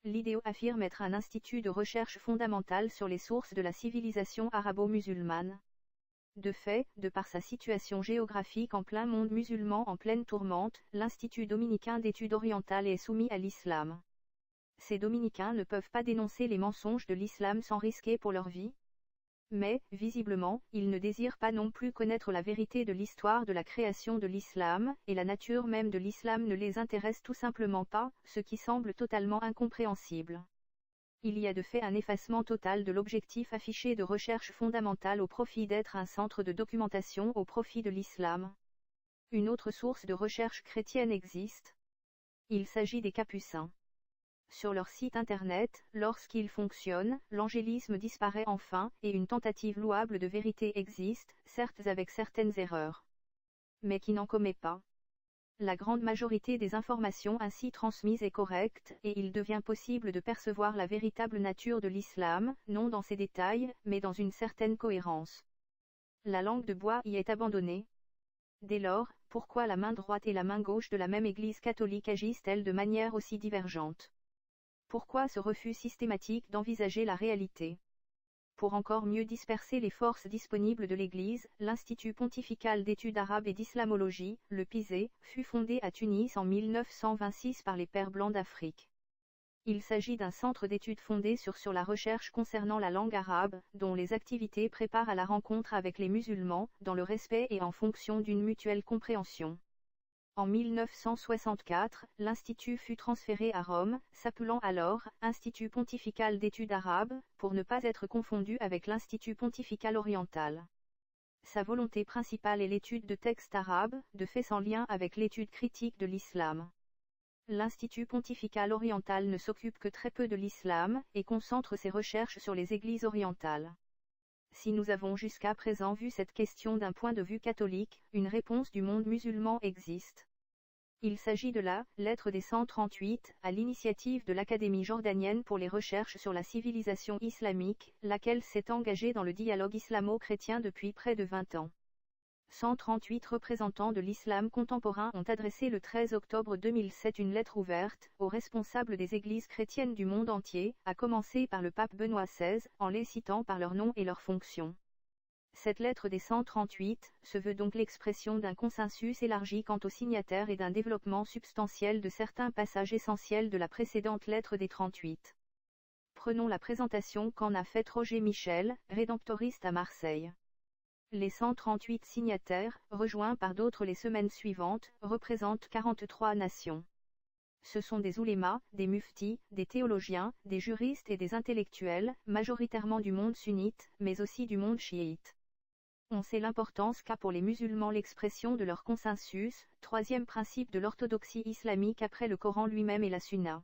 L'IDEO affirme être un institut de recherche fondamentale sur les sources de la civilisation arabo-musulmane. De fait, de par sa situation géographique en plein monde musulman en pleine tourmente, l'Institut dominicain d'études orientales est soumis à l'islam. Ces dominicains ne peuvent pas dénoncer les mensonges de l'islam sans risquer pour leur vie. Mais, visiblement, ils ne désirent pas non plus connaître la vérité de l'histoire de la création de l'islam, et la nature même de l'islam ne les intéresse tout simplement pas, ce qui semble totalement incompréhensible. Il y a de fait un effacement total de l'objectif affiché de recherche fondamentale au profit d'être un centre de documentation au profit de l'islam. Une autre source de recherche chrétienne existe. Il s'agit des Capucins. Sur leur site internet, lorsqu'ils fonctionnent, l'angélisme disparaît enfin, et une tentative louable de vérité existe, certes avec certaines erreurs. Mais qui n'en commet pas. La grande majorité des informations ainsi transmises est correcte, et il devient possible de percevoir la véritable nature de l'islam, non dans ses détails, mais dans une certaine cohérence. La langue de bois y est abandonnée. Dès lors, pourquoi la main droite et la main gauche de la même Église catholique agissent-elles de manière aussi divergente? Pourquoi ce refus systématique d'envisager la réalité? Pour encore mieux disperser les forces disponibles de l'Église, l'Institut pontifical d'études arabes et d'islamologie, le PISE, fut fondé à Tunis en 1926 par les Pères blancs d'Afrique. Il s'agit d'un centre d'études fondé sur la recherche concernant la langue arabe, dont les activités préparent à la rencontre avec les musulmans, dans le respect et en fonction d'une mutuelle compréhension. En 1964, l'Institut fut transféré à Rome, s'appelant alors « Institut pontifical d'études arabes », pour ne pas être confondu avec l'Institut pontifical oriental. Sa volonté principale est l'étude de textes arabes, de fait sans lien avec l'étude critique de l'islam. L'Institut pontifical oriental ne s'occupe que très peu de l'islam, et concentre ses recherches sur les églises orientales. Si nous avons jusqu'à présent vu cette question d'un point de vue catholique, une réponse du monde musulman existe. Il s'agit de la « Lettre des 138 » à l'initiative de l'Académie jordanienne pour les recherches sur la civilisation islamique, laquelle s'est engagée dans le dialogue islamo-chrétien depuis près de 20 ans. 138 représentants de l'islam contemporain ont adressé le 13 octobre 2007 une lettre ouverte aux responsables des églises chrétiennes du monde entier, à commencer par le pape Benoît XVI, en les citant par leur nom et leur fonction. Cette lettre des 138 se veut donc l'expression d'un consensus élargi quant aux signataires et d'un développement substantiel de certains passages essentiels de la précédente lettre des 38. Prenons la présentation qu'en a faite Roger Michel, rédemptoriste à Marseille. Les 138 signataires, rejoints par d'autres les semaines suivantes, représentent 43 nations. Ce sont des oulémas, des muftis, des théologiens, des juristes et des intellectuels, majoritairement du monde sunnite, mais aussi du monde chiite. On sait l'importance qu'a pour les musulmans l'expression de leur consensus, troisième principe de l'orthodoxie islamique après le Coran lui-même et la Sunna.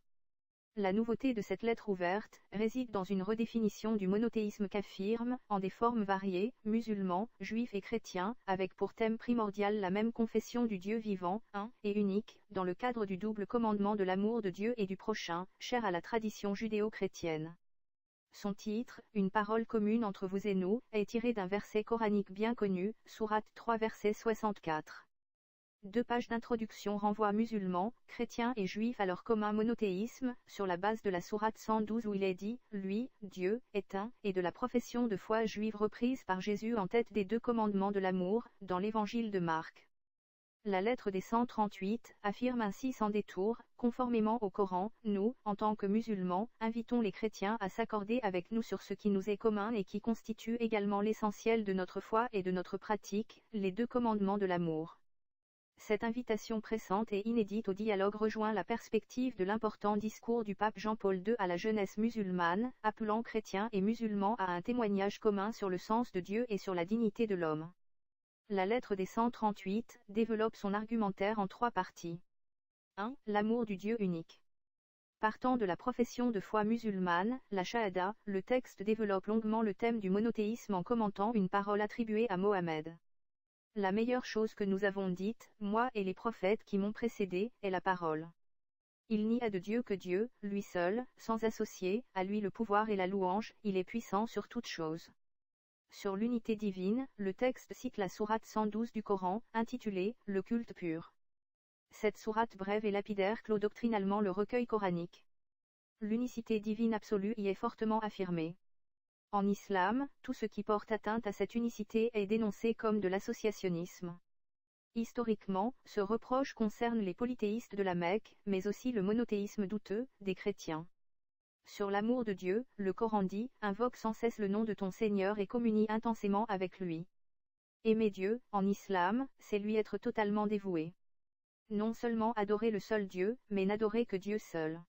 La nouveauté de cette lettre ouverte réside dans une redéfinition du monothéisme qu'affirment, en des formes variées, musulmans, juifs et chrétiens, avec pour thème primordial la même confession du Dieu vivant, un et unique, dans le cadre du double commandement de l'amour de Dieu et du prochain, cher à la tradition judéo-chrétienne. Son titre, Une parole commune entre vous et nous, est tiré d'un verset coranique bien connu, Sourate 3 verset 64. 2 pages d'introduction renvoient musulmans, chrétiens et juifs à leur commun monothéisme, sur la base de la sourate 112 où il est dit « Lui, Dieu, est un » et de la profession de foi juive reprise par Jésus en tête des 2 commandements de l'amour, dans l'évangile de Marc. La lettre des 138 affirme ainsi sans détour, conformément au Coran, nous, en tant que musulmans, invitons les chrétiens à s'accorder avec nous sur ce qui nous est commun et qui constitue également l'essentiel de notre foi et de notre pratique, les 2 commandements de l'amour. Cette invitation pressante et inédite au dialogue rejoint la perspective de l'important discours du pape Jean-Paul II à la jeunesse musulmane, appelant chrétiens et musulmans à un témoignage commun sur le sens de Dieu et sur la dignité de l'homme. La lettre des 138 développe son argumentaire en 3 parties. 1. L'amour du Dieu unique. Partant de la profession de foi musulmane, la Shahada, le texte développe longuement le thème du monothéisme en commentant une parole attribuée à Mohammed. La meilleure chose que nous avons dite, moi et les prophètes qui m'ont précédé, est la parole. Il n'y a de Dieu que Dieu, lui seul, sans associé, à lui le pouvoir et la louange, il est puissant sur toutes choses. Sur l'unité divine, le texte cite la sourate 112 du Coran, intitulée « Le culte pur ». Cette sourate brève et lapidaire clôt doctrinalement le recueil coranique. L'unicité divine absolue y est fortement affirmée. En islam, tout ce qui porte atteinte à cette unicité est dénoncé comme de l'associationnisme. Historiquement, ce reproche concerne les polythéistes de la Mecque, mais aussi le monothéisme douteux des chrétiens. Sur l'amour de Dieu, le Coran dit « Invoque sans cesse le nom de ton Seigneur et communie intensément avec lui ». Aimer Dieu, en islam, c'est lui être totalement dévoué. Non seulement adorer le seul Dieu, mais n'adorer que Dieu seul.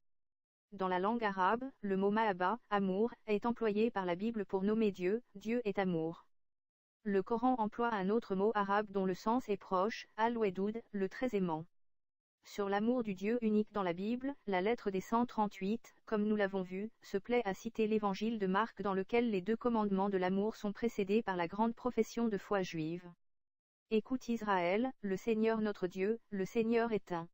Dans la langue arabe, le mot mahabba, amour, est employé par la Bible pour nommer Dieu, Dieu est amour. Le Coran emploie un autre mot arabe dont le sens est proche, al-Wadoud, le très aimant. Sur l'amour du Dieu unique dans la Bible, la lettre des 138, comme nous l'avons vu, se plaît à citer l'évangile de Marc dans lequel les 2 commandements de l'amour sont précédés par la grande profession de foi juive. Écoute Israël, le Seigneur notre Dieu, le Seigneur est un.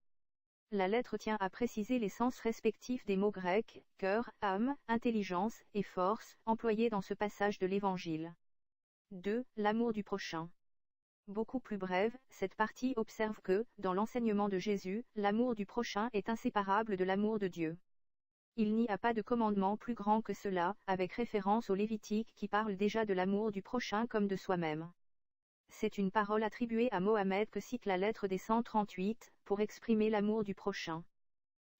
La lettre tient à préciser les sens respectifs des mots grecs, cœur, âme, intelligence et force, employés dans ce passage de l'Évangile. 2. L'amour du prochain. Beaucoup plus brève, cette partie observe que, dans l'enseignement de Jésus, l'amour du prochain est inséparable de l'amour de Dieu. Il n'y a pas de commandement plus grand que cela, avec référence au Lévitique qui parle déjà de l'amour du prochain comme de soi-même. C'est une parole attribuée à Mohammed que cite la lettre des 138, pour exprimer l'amour du prochain.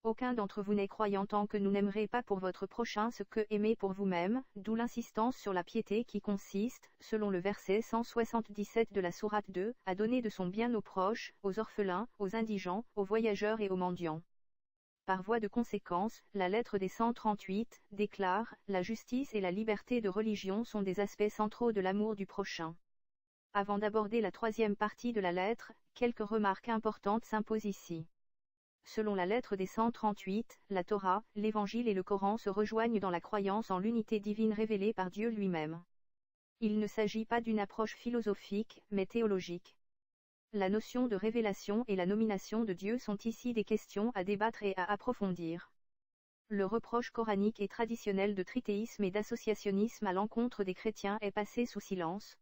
Aucun d'entre vous n'est croyant tant que vous n'aimerez pas pour votre prochain ce que aimez pour vous-même, d'où l'insistance sur la piété qui consiste, selon le verset 177 de la sourate 2, à donner de son bien aux proches, aux orphelins, aux indigents, aux voyageurs et aux mendiants. Par voie de conséquence, la lettre des 138 déclare « La justice et la liberté de religion sont des aspects centraux de l'amour du prochain ». Avant d'aborder la 3e partie de la lettre, quelques remarques importantes s'imposent ici. Selon la lettre des 138, la Torah, l'Évangile et le Coran se rejoignent dans la croyance en l'unité divine révélée par Dieu lui-même. Il ne s'agit pas d'une approche philosophique, mais théologique. La notion de révélation et la nomination de Dieu sont ici des questions à débattre et à approfondir. Le reproche coranique et traditionnel de trithéisme et d'associationnisme à l'encontre des chrétiens est passé sous silence.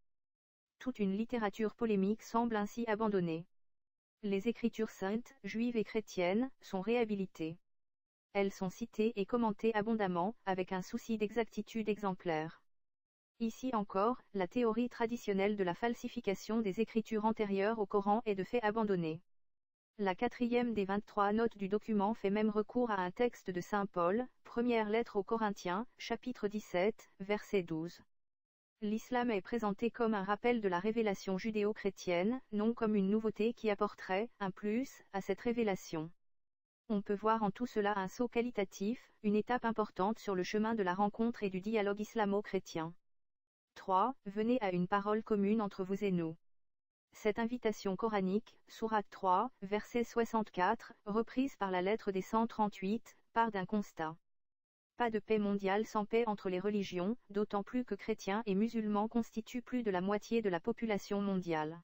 Toute une littérature polémique semble ainsi abandonnée. Les écritures saintes, juives et chrétiennes, sont réhabilitées. Elles sont citées et commentées abondamment, avec un souci d'exactitude exemplaire. Ici encore, la théorie traditionnelle de la falsification des écritures antérieures au Coran est de fait abandonnée. La 4e des 23 notes du document fait même recours à un texte de Saint Paul, première lettre aux Corinthiens, chapitre 17, verset 12. L'islam est présenté comme un rappel de la révélation judéo-chrétienne, non comme une nouveauté qui apporterait un plus à cette révélation. On peut voir en tout cela un saut qualitatif, une étape importante sur le chemin de la rencontre et du dialogue islamo-chrétien. 3. Venez à une parole commune entre vous et nous. Cette invitation coranique, sourate 3, verset 64, reprise par la lettre des 138, part d'un constat. Pas de paix mondiale sans paix entre les religions, d'autant plus que chrétiens et musulmans constituent plus de la moitié de la population mondiale.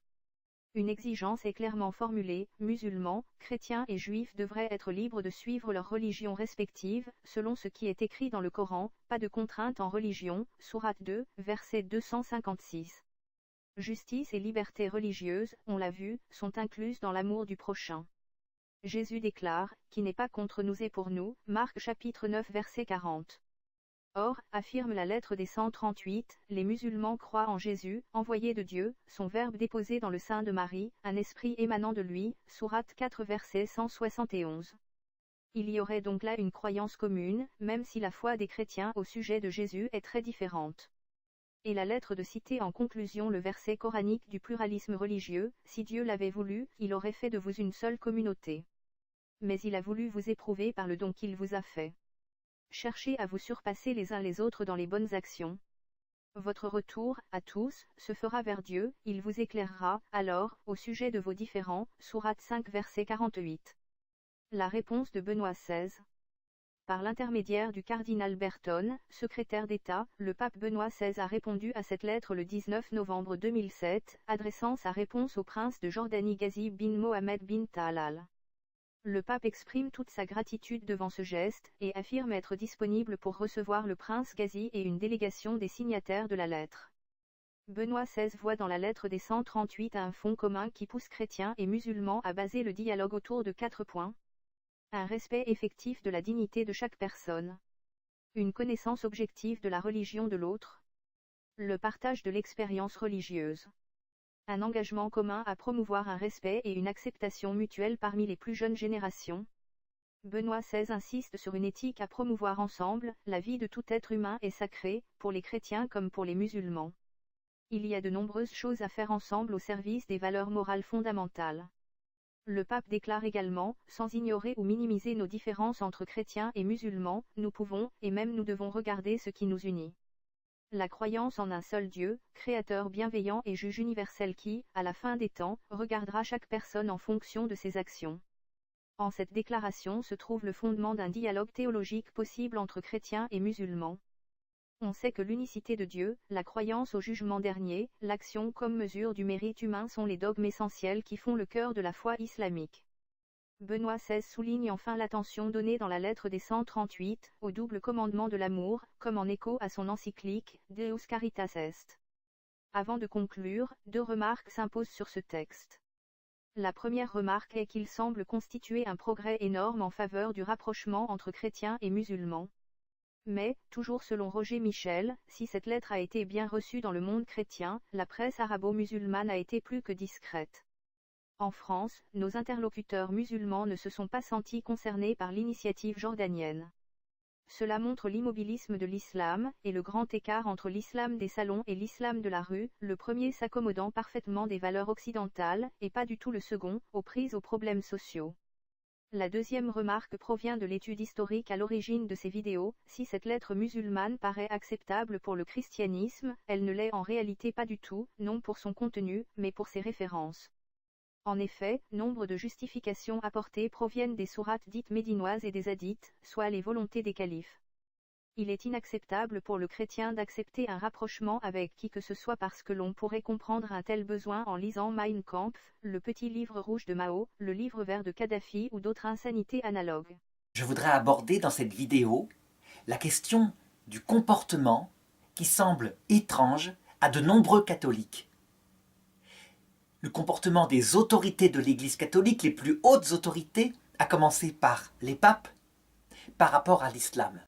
Une exigence est clairement formulée, musulmans, chrétiens et juifs devraient être libres de suivre leurs religions respectives, selon ce qui est écrit dans le Coran, pas de contrainte en religion, sourate 2, verset 256. Justice et liberté religieuse, on l'a vu, sont incluses dans l'amour du prochain. Jésus déclare, qui n'est pas contre nous et pour nous, Marc chapitre 9 verset 40. Or, affirme la lettre des 138, les musulmans croient en Jésus, envoyé de Dieu, son Verbe déposé dans le sein de Marie, un esprit émanant de lui, sourate 4 verset 171. Il y aurait donc là une croyance commune, même si la foi des chrétiens au sujet de Jésus est très différente. Et la lettre de citer en conclusion le verset coranique du pluralisme religieux, si Dieu l'avait voulu, il aurait fait de vous une seule communauté. Mais il a voulu vous éprouver par le don qu'il vous a fait. Cherchez à vous surpasser les uns les autres dans les bonnes actions. Votre retour, à tous, se fera vers Dieu, il vous éclairera, alors, au sujet de vos différends, sourate 5 verset 48. La réponse de Benoît XVI. Par l'intermédiaire du cardinal Berton, secrétaire d'État, le pape Benoît XVI a répondu à cette lettre le 19 novembre 2007, adressant sa réponse au prince de Jordanie Ghazi bin Mohammed bin Talal. Le pape exprime toute sa gratitude devant ce geste, et affirme être disponible pour recevoir le prince Ghazi et une délégation des signataires de la lettre. Benoît XVI voit dans la lettre des 138 un fond commun qui pousse chrétiens et musulmans à baser le dialogue autour de 4 points. Un respect effectif de la dignité de chaque personne. Une connaissance objective de la religion de l'autre. Le partage de l'expérience religieuse. Un engagement commun à promouvoir un respect et une acceptation mutuelle parmi les plus jeunes générations. Benoît XVI insiste sur une éthique à promouvoir ensemble, la vie de tout être humain est sacrée, pour les chrétiens comme pour les musulmans. Il y a de nombreuses choses à faire ensemble au service des valeurs morales fondamentales. Le pape déclare également, sans ignorer ou minimiser nos différences entre chrétiens et musulmans, nous pouvons, et même nous devons regarder ce qui nous unit. La croyance en un seul Dieu, créateur bienveillant et juge universel qui, à la fin des temps, regardera chaque personne en fonction de ses actions. En cette déclaration se trouve le fondement d'un dialogue théologique possible entre chrétiens et musulmans. On sait que l'unicité de Dieu, la croyance au jugement dernier, l'action comme mesure du mérite humain sont les dogmes essentiels qui font le cœur de la foi islamique. Benoît XVI souligne enfin l'attention donnée dans la lettre des 138, au double commandement de l'amour, comme en écho à son encyclique, Deus Caritas Est. Avant de conclure, 2 remarques s'imposent sur ce texte. La première remarque est qu'il semble constituer un progrès énorme en faveur du rapprochement entre chrétiens et musulmans. Mais, toujours selon Roger Michel, si cette lettre a été bien reçue dans le monde chrétien, la presse arabo-musulmane a été plus que discrète. En France, nos interlocuteurs musulmans ne se sont pas sentis concernés par l'initiative jordanienne. Cela montre l'immobilisme de l'islam, et le grand écart entre l'islam des salons et l'islam de la rue, le premier s'accommodant parfaitement des valeurs occidentales, et pas du tout le second, aux prises aux problèmes sociaux. La deuxième remarque provient de l'étude historique à l'origine de ces vidéos, si cette lettre musulmane paraît acceptable pour le christianisme, elle ne l'est en réalité pas du tout, non pour son contenu, mais pour ses références. En effet, nombre de justifications apportées proviennent des sourates dites médinoises et des hadiths, soit les volontés des califes. Il est inacceptable pour le chrétien d'accepter un rapprochement avec qui que ce soit parce que l'on pourrait comprendre un tel besoin en lisant Mein Kampf, le petit livre rouge de Mao, le livre vert de Kadhafi ou d'autres insanités analogues. Je voudrais aborder dans cette vidéo la question du comportement qui semble étrange à de nombreux catholiques. Le comportement des autorités de l'Église catholique, les plus hautes autorités, à commencer par les papes, par rapport à l'islam.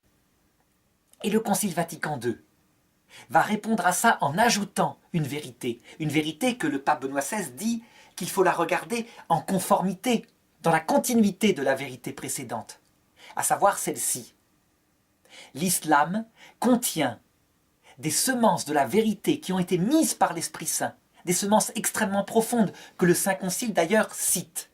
Et le Concile Vatican II va répondre à ça en ajoutant une vérité que le pape Benoît XVI dit qu'il faut la regarder en conformité, dans la continuité de la vérité précédente, à savoir celle-ci. L'islam contient des semences de la vérité qui ont été mises par l'Esprit Saint, des semences extrêmement profondes que le Saint Concile d'ailleurs cite.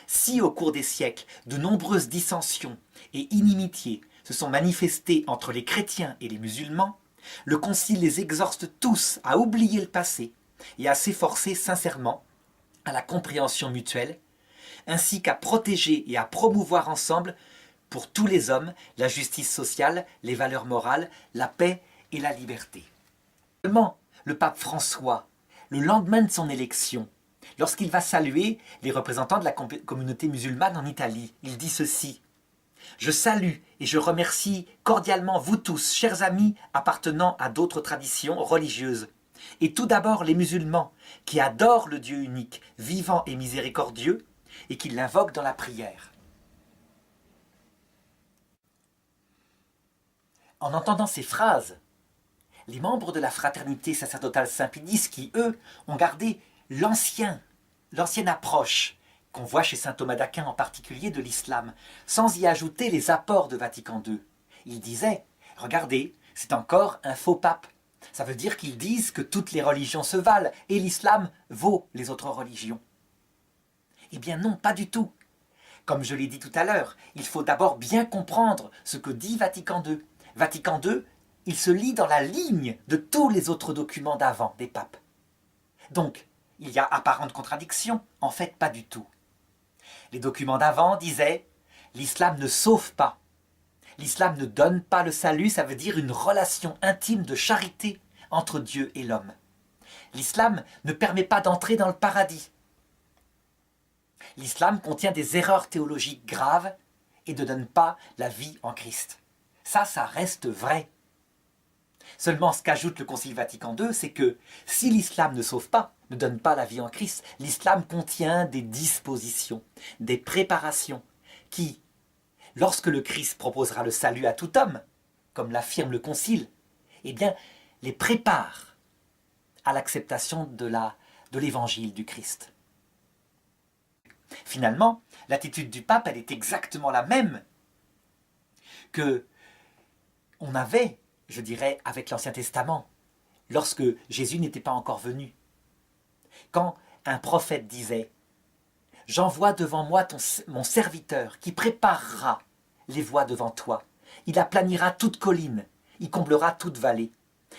Si au cours des siècles, de nombreuses dissensions et inimitiés se sont manifestées entre les chrétiens et les musulmans, le Concile les exhorte tous à oublier le passé et à s'efforcer sincèrement à la compréhension mutuelle, ainsi qu'à protéger et à promouvoir ensemble pour tous les hommes, la justice sociale, les valeurs morales, la paix et la liberté. Seulement, le pape François, le lendemain de son élection, lorsqu'il va saluer les représentants de la communauté musulmane en Italie, il dit ceci: « Je salue et je remercie cordialement vous tous, chers amis appartenant à d'autres traditions religieuses, et tout d'abord les musulmans qui adorent le Dieu unique, vivant et miséricordieux, et qui l'invoquent dans la prière. » En entendant ces phrases, les membres de la fraternité sacerdotale Saint-Pédis, qui eux ont gardé l'ancienne approche qu'on voit chez saint Thomas d'Aquin en particulier de l'islam, sans y ajouter les apports de Vatican II. Ils disaient, regardez, c'est encore un faux pape. Ça veut dire qu'ils disent que toutes les religions se valent et l'islam vaut les autres religions. Eh bien non, pas du tout. Comme je l'ai dit tout à l'heure, il faut d'abord bien comprendre ce que dit Vatican II. Vatican II, il se lit dans la ligne de tous les autres documents d'avant des papes. Donc, il y a apparente contradiction, en fait pas du tout. Les documents d'avant disaient « l'islam ne sauve pas, l'islam ne donne pas le salut », ça veut dire une relation intime de charité entre Dieu et l'homme. L'islam ne permet pas d'entrer dans le paradis. L'islam contient des erreurs théologiques graves et ne donne pas la vie en Christ. Ça reste vrai. Seulement, ce qu'ajoute le Concile Vatican II, c'est que si l'islam ne sauve pas, ne donne pas la vie en Christ, l'islam contient des dispositions, des préparations qui, lorsque le Christ proposera le salut à tout homme, comme l'affirme le Concile, eh bien, les prépare à l'acceptation de l'évangile du Christ. Finalement, l'attitude du pape, elle est exactement la même que on avait, je dirais, avec l'Ancien Testament, lorsque Jésus n'était pas encore venu. Quand un prophète disait « J'envoie devant moi mon serviteur qui préparera les voies devant toi. Il aplanira toute colline, il comblera toute vallée. »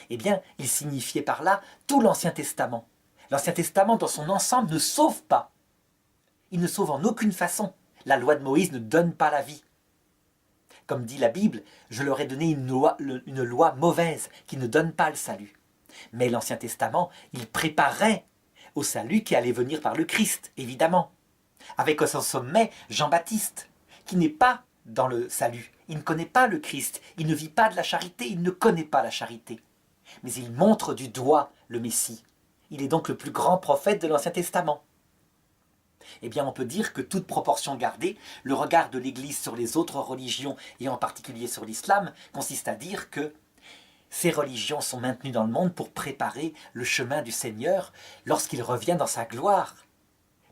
Eh bien, il signifiait par là tout l'Ancien Testament. L'Ancien Testament, dans son ensemble, ne sauve pas. Il ne sauve en aucune façon. La loi de Moïse ne donne pas la vie. Comme dit la Bible, je leur ai donné une loi mauvaise qui ne donne pas le salut. Mais l'Ancien Testament, il préparait au salut qui allait venir par le Christ, évidemment. Avec au sommet Jean-Baptiste, qui n'est pas dans le salut. Il ne connaît pas le Christ, il ne vit pas de la charité, il ne connaît pas la charité. Mais il montre du doigt le Messie. Il est donc le plus grand prophète de l'Ancien Testament. Eh bien, on peut dire que toute proportion gardée, le regard de l'Église sur les autres religions, et en particulier sur l'islam, consiste à dire que ces religions sont maintenues dans le monde pour préparer le chemin du Seigneur lorsqu'il revient dans sa gloire,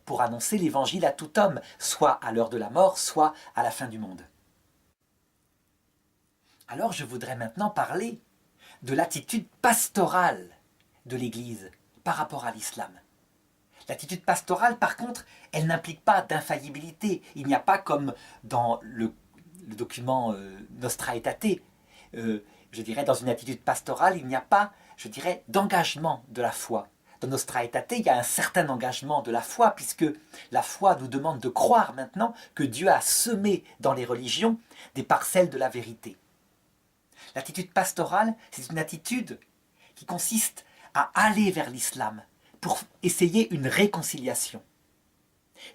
pour annoncer l'évangile à tout homme, soit à l'heure de la mort, soit à la fin du monde. Alors je voudrais maintenant parler de l'attitude pastorale de l'Église par rapport à l'islam. L'attitude pastorale, par contre, elle n'implique pas d'infaillibilité. Il n'y a pas comme dans le document Nostra Aetate, je dirais dans une attitude pastorale, il n'y a pas, je dirais, d'engagement de la foi. Dans Nostra Aetate, il y a un certain engagement de la foi, puisque la foi nous demande de croire maintenant que Dieu a semé dans les religions des parcelles de la vérité. L'attitude pastorale, c'est une attitude qui consiste à aller vers l'islam pour essayer une réconciliation.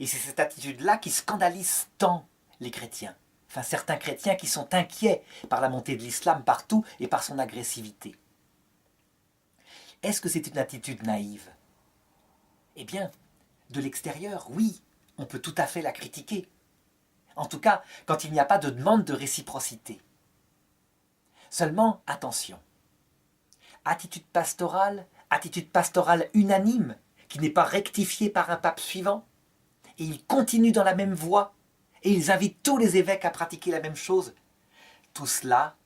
Et c'est cette attitude-là qui scandalise tant les chrétiens. Enfin, certains chrétiens qui sont inquiets par la montée de l'islam partout et par son agressivité. Est-ce que c'est une attitude naïve? Eh bien, de l'extérieur, oui, on peut tout à fait la critiquer. En tout cas, quand il n'y a pas de demande de réciprocité. Seulement, attention. Attitude pastorale unanime, qui n'est pas rectifiée par un pape suivant, et ils continuent dans la même voie, et ils invitent tous les évêques à pratiquer la même chose. Tout cela,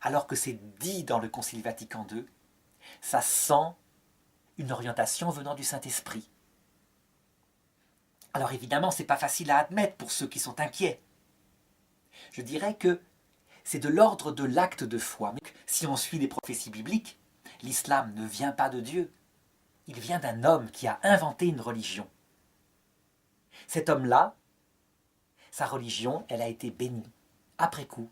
alors que c'est dit dans le Concile Vatican II, ça sent une orientation venant du Saint-Esprit. Alors évidemment, ce n'est pas facile à admettre pour ceux qui sont inquiets. Je dirais que c'est de l'ordre de l'acte de foi. Mais si on suit les prophéties bibliques, l'islam ne vient pas de Dieu. Il vient d'un homme qui a inventé une religion. Cet homme-là, sa religion, elle a été bénie. après coup,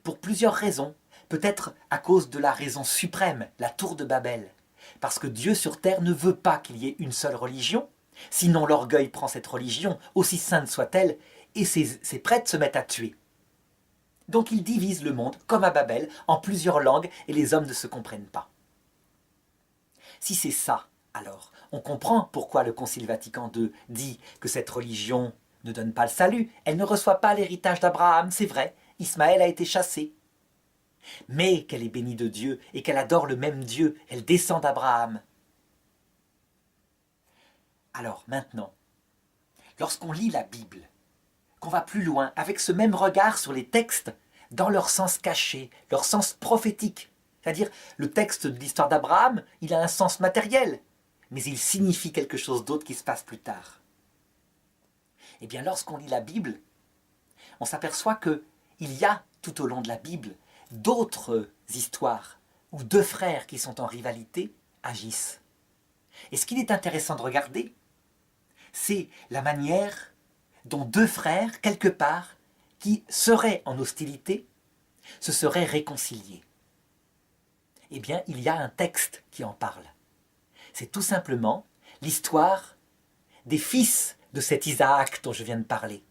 pour plusieurs raisons, peut-être à cause de la raison suprême, la tour de Babel, parce que Dieu sur terre ne veut pas qu'il y ait une seule religion, sinon l'orgueil prend cette religion, aussi sainte soit-elle, et ses prêtres se mettent à tuer. Donc il divise le monde, comme à Babel, en plusieurs langues, et les hommes ne se comprennent pas. Si c'est ça, alors, on comprend pourquoi le Concile Vatican II dit que cette religion ne donne pas le salut, elle ne reçoit pas l'héritage d'Abraham, c'est vrai, Ismaël a été chassé. Mais qu'elle est bénie de Dieu et qu'elle adore le même Dieu, elle descend d'Abraham. Alors maintenant, lorsqu'on lit la Bible, qu'on va plus loin avec ce même regard sur les textes dans leur sens caché, leur sens prophétique, c'est-à-dire le texte de l'histoire d'Abraham, il a un sens matériel, mais il signifie quelque chose d'autre qui se passe plus tard. Eh bien, lorsqu'on lit la Bible, on s'aperçoit qu'il y a, tout au long de la Bible, d'autres histoires où deux frères qui sont en rivalité agissent. Et ce qu'il est intéressant de regarder, c'est la manière dont deux frères, quelque part, qui seraient en hostilité, se seraient réconciliés. Eh bien, il y a un texte qui en parle. C'est tout simplement l'histoire des fils de cet Isaac dont je viens de parler.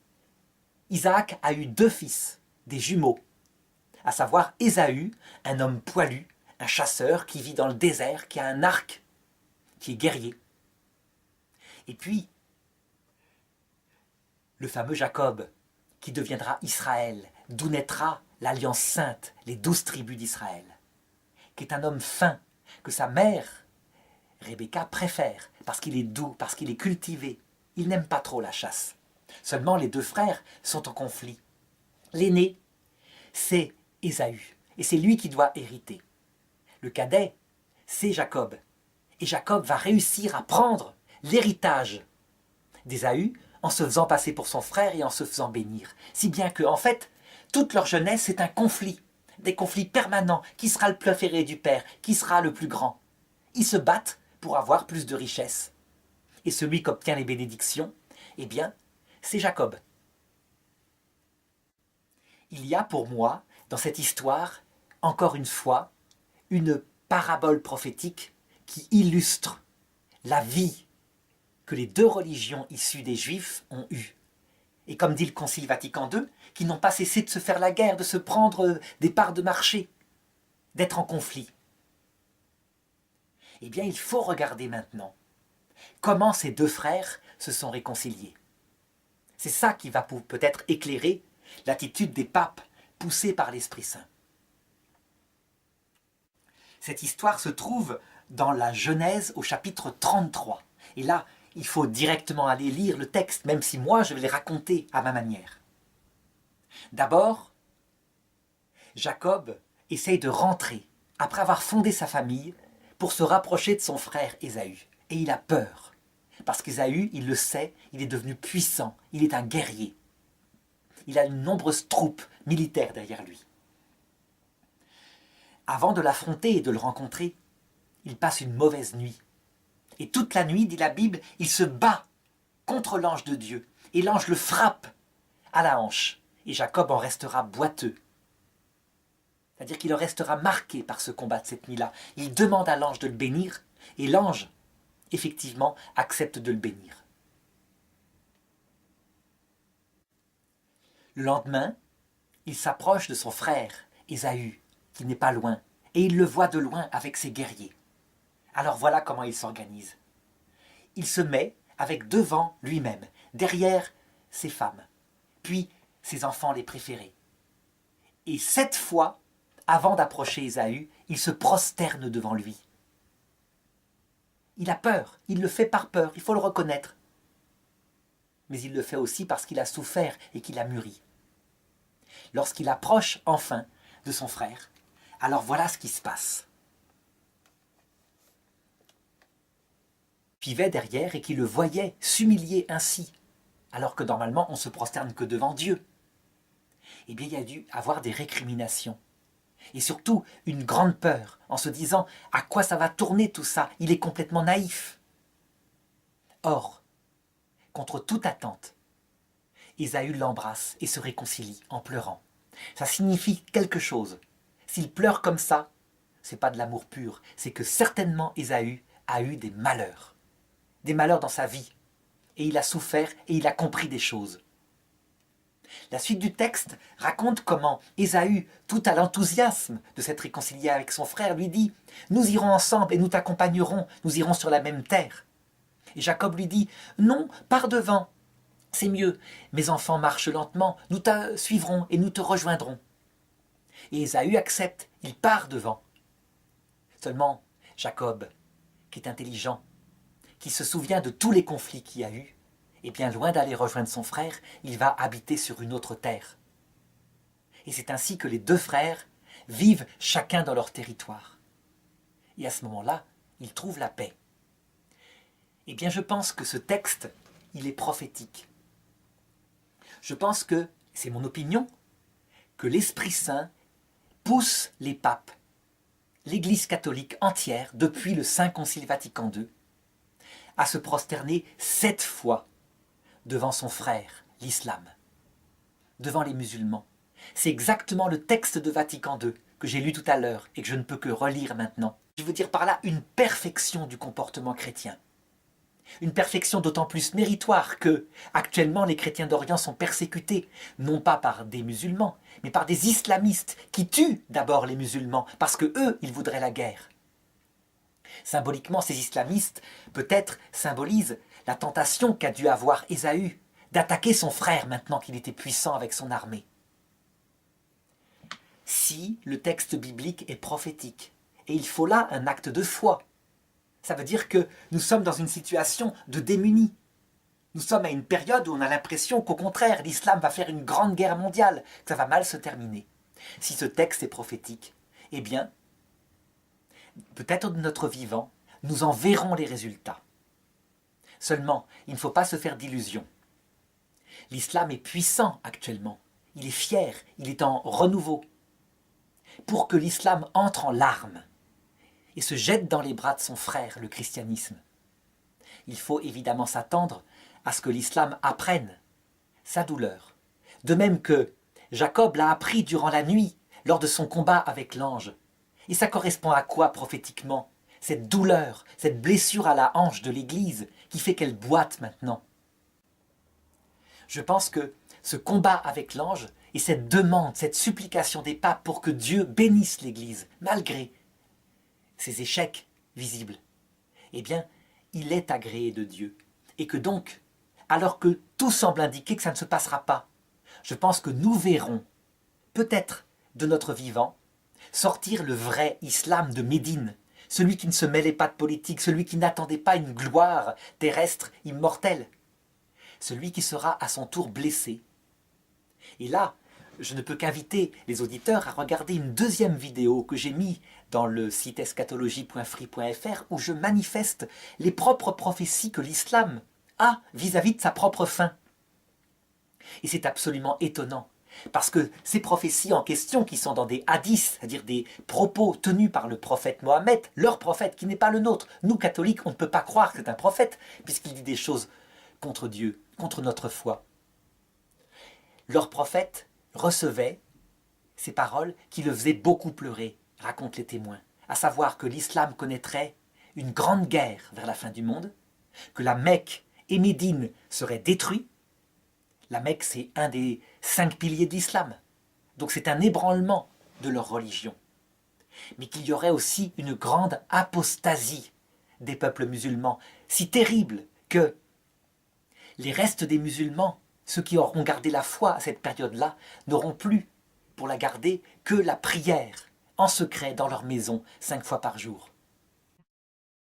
Isaac a eu deux fils, des jumeaux, à savoir Ésaü, un homme poilu, un chasseur qui vit dans le désert, qui a un arc, qui est guerrier. Et puis, le fameux Jacob, qui deviendra Israël, d'où naîtra l'Alliance sainte, les 12 tribus d'Israël, qui est un homme fin, que sa mère, Rebecca, préfère, parce qu'il est doux, parce qu'il est cultivé. Il n'aime pas trop la chasse. Seulement, les deux frères sont en conflit. L'aîné, c'est Ésaü, et c'est lui qui doit hériter. Le cadet, c'est Jacob. Et Jacob va réussir à prendre l'héritage d'Ésaü en se faisant passer pour son frère et en se faisant bénir. Si bien que, en fait, toute leur jeunesse, c'est un conflit. Des conflits permanents. Qui sera le préféré du père? Qui sera le plus grand? Ils se battent pour avoir plus de richesses. Et celui qui obtient les bénédictions, eh bien, c'est Jacob. Il y a pour moi, dans cette histoire, encore une fois, une parabole prophétique qui illustre la vie que les deux religions issues des Juifs ont eue. Et comme dit le Concile Vatican II, qui n'ont pas cessé de se faire la guerre, de se prendre des parts de marché, d'être en conflit. Eh bien, il faut regarder maintenant comment ces deux frères se sont réconciliés. C'est ça qui va peut-être éclairer l'attitude des papes poussés par l'Esprit Saint. Cette histoire se trouve dans la Genèse au chapitre 33. Et là, il faut directement aller lire le texte, même si moi je vais les raconter à ma manière. D'abord, Jacob essaye de rentrer, après avoir fondé sa famille, pour se rapprocher de son frère Ésaü. Et il a peur, parce qu'Ésaü, il le sait, il est devenu puissant, il est un guerrier. Il a une nombreuse troupe militaire derrière lui. Avant de l'affronter et de le rencontrer, il passe une mauvaise nuit. Et toute la nuit, dit la Bible, il se bat contre l'ange de Dieu. Et l'ange le frappe à la hanche. Et Jacob en restera boiteux. C'est-à-dire qu'il en restera marqué par ce combat de cette nuit-là. Il demande à l'ange de le bénir. Et l'ange, effectivement, accepte de le bénir. Le lendemain, il s'approche de son frère, Ésaü, qui n'est pas loin. Et il le voit de loin avec ses guerriers. Alors voilà comment il s'organise. Il se met avec devant lui-même, derrière ses femmes, puis ses enfants les préférés. Et 7 fois, avant d'approcher Ésaü, il se prosterne devant lui. Il a peur, il le fait par peur, il faut le reconnaître. Mais il le fait aussi parce qu'il a souffert et qu'il a mûri. Lorsqu'il approche enfin de son frère, alors voilà ce qui se passe. Vivait derrière et qui le voyait s'humilier ainsi, alors que normalement on ne se prosterne que devant Dieu. Eh bien, il y a dû avoir des récriminations. Et surtout, une grande peur, en se disant « À quoi ça va tourner tout ça? Il est complètement naïf. » Or, contre toute attente, Ésaü l'embrasse et se réconcilie en pleurant. Ça signifie quelque chose. S'il pleure comme ça, c'est pas de l'amour pur, c'est que certainement Ésaü a eu des malheurs dans sa vie. Et il a souffert et il a compris des choses. La suite du texte raconte comment Ésaü, tout à l'enthousiasme de s'être réconcilié avec son frère, lui dit « Nous irons ensemble et nous t'accompagnerons, nous irons sur la même terre. » Et Jacob lui dit « Non, pars devant, c'est mieux, mes enfants marchent lentement, nous te suivrons et nous te rejoindrons. » Et Ésaü accepte, il part devant. Seulement, Jacob, qui est intelligent, qui se souvient de tous les conflits qu'il y a eu, et bien loin d'aller rejoindre son frère, il va habiter sur une autre terre. Et c'est ainsi que les deux frères vivent chacun dans leur territoire. Et à ce moment-là, ils trouvent la paix. Eh bien, je pense que ce texte, il est prophétique. Je pense que, c'est mon opinion, que l'Esprit Saint pousse les papes, l'Église catholique entière, depuis le Saint Concile Vatican II, à se prosterner 7 fois devant son frère, l'islam, devant les musulmans. C'est exactement le texte de Vatican II que j'ai lu tout à l'heure et que je ne peux que relire maintenant. Je veux dire par là une perfection du comportement chrétien. Une perfection d'autant plus méritoire que, actuellement, les chrétiens d'Orient sont persécutés, non pas par des musulmans, mais par des islamistes qui tuent d'abord les musulmans, parce que eux, ils voudraient la guerre. Symboliquement, ces islamistes, peut-être, symbolisent la tentation qu'a dû avoir Ésaü d'attaquer son frère maintenant qu'il était puissant avec son armée. Si le texte biblique est prophétique, et il faut là un acte de foi, ça veut dire que nous sommes dans une situation de démunis. Nous sommes à une période où on a l'impression qu'au contraire, l'islam va faire une grande guerre mondiale, que ça va mal se terminer. Si ce texte est prophétique, eh bien, peut-être de notre vivant, nous en verrons les résultats. Seulement, il ne faut pas se faire d'illusions. L'islam est puissant actuellement, il est fier, il est en renouveau. Pour que l'islam entre en larmes et se jette dans les bras de son frère, le christianisme, il faut évidemment s'attendre à ce que l'islam apprenne sa douleur. De même que Jacob l'a appris durant la nuit, lors de son combat avec l'ange. Et ça correspond à quoi prophétiquement? Cette douleur, cette blessure à la hanche de l'Église qui fait qu'elle boite maintenant. Je pense que ce combat avec l'ange et cette demande, cette supplication des papes pour que Dieu bénisse l'Église, malgré ses échecs visibles, eh bien, il est agréé de Dieu. Et que donc, alors que tout semble indiquer que ça ne se passera pas, je pense que nous verrons, peut-être de notre vivant, sortir le vrai islam de Médine, celui qui ne se mêlait pas de politique, celui qui n'attendait pas une gloire terrestre immortelle, celui qui sera à son tour blessé. Et là, je ne peux qu'inviter les auditeurs à regarder une deuxième vidéo que j'ai mise dans le site eschatologie.free.fr où je manifeste les propres prophéties que l'islam a vis-à-vis de sa propre fin. Et c'est absolument étonnant, parce que ces prophéties en question qui sont dans des hadiths, c'est-à-dire des propos tenus par le prophète Mohammed, leur prophète qui n'est pas le nôtre, nous catholiques on ne peut pas croire que c'est un prophète puisqu'il dit des choses contre Dieu, contre notre foi. Leur prophète recevait ces paroles qui le faisaient beaucoup pleurer, racontent les témoins, à savoir que l'islam connaîtrait une grande guerre vers la fin du monde, que la Mecque et Médine seraient détruits. La Mecque, c'est un des 5 piliers de l'islam, donc c'est un ébranlement de leur religion. Mais qu'il y aurait aussi une grande apostasie des peuples musulmans, si terrible que les restes des musulmans, ceux qui auront gardé la foi à cette période-là, n'auront plus, pour la garder, que la prière, en secret, dans leur maison, 5 fois par jour.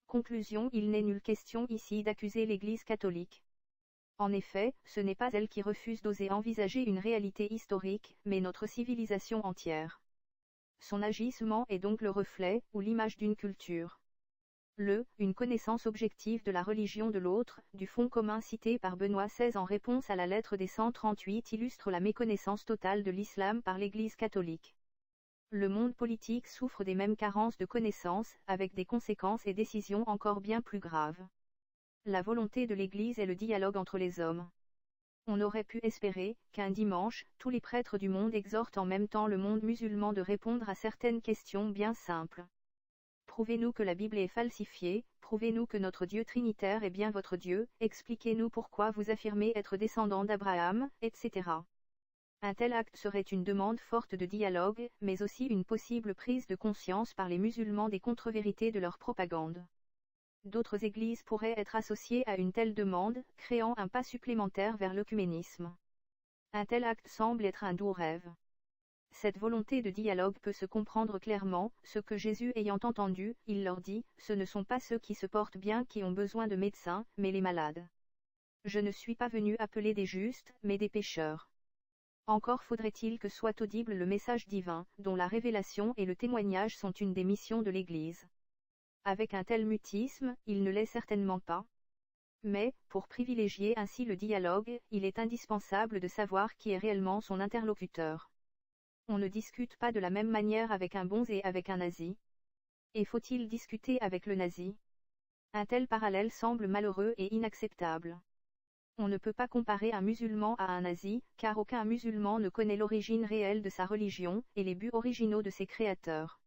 Conclusion, il n'est nulle question ici d'accuser l'Église catholique. En effet, ce n'est pas elle qui refuse d'oser envisager une réalité historique, mais notre civilisation entière. Son agissement est donc le reflet, ou l'image d'une culture. Une connaissance objective de la religion de l'autre, du fond commun cité par Benoît XVI en réponse à la lettre des 138 illustre la méconnaissance totale de l'islam par l'Église catholique. Le monde politique souffre des mêmes carences de connaissances, avec des conséquences et décisions encore bien plus graves. La volonté de l'Église est le dialogue entre les hommes. On aurait pu espérer qu'un dimanche, tous les prêtres du monde exhortent en même temps le monde musulman de répondre à certaines questions bien simples. Prouvez-nous que la Bible est falsifiée, prouvez-nous que notre Dieu trinitaire est bien votre Dieu, expliquez-nous pourquoi vous affirmez être descendant d'Abraham, etc. Un tel acte serait une demande forte de dialogue, mais aussi une possible prise de conscience par les musulmans des contre-vérités de leur propagande. D'autres églises pourraient être associées à une telle demande, créant un pas supplémentaire vers l'œcuménisme. Un tel acte semble être un doux rêve. Cette volonté de dialogue peut se comprendre clairement, ce que Jésus ayant entendu, il leur dit, ce ne sont pas ceux qui se portent bien qui ont besoin de médecins, mais les malades. Je ne suis pas venu appeler des justes, mais des pécheurs. Encore faudrait-il que soit audible le message divin, dont la révélation et le témoignage sont une des missions de l'Église. Avec un tel mutisme, il ne l'est certainement pas. Mais, pour privilégier ainsi le dialogue, il est indispensable de savoir qui est réellement son interlocuteur. On ne discute pas de la même manière avec un bonze et avec un nazi. Et faut-il discuter avec le nazi? Un tel parallèle semble malheureux et inacceptable. On ne peut pas comparer un musulman à un nazi, car aucun musulman ne connaît l'origine réelle de sa religion, et les buts originaux de ses créateurs.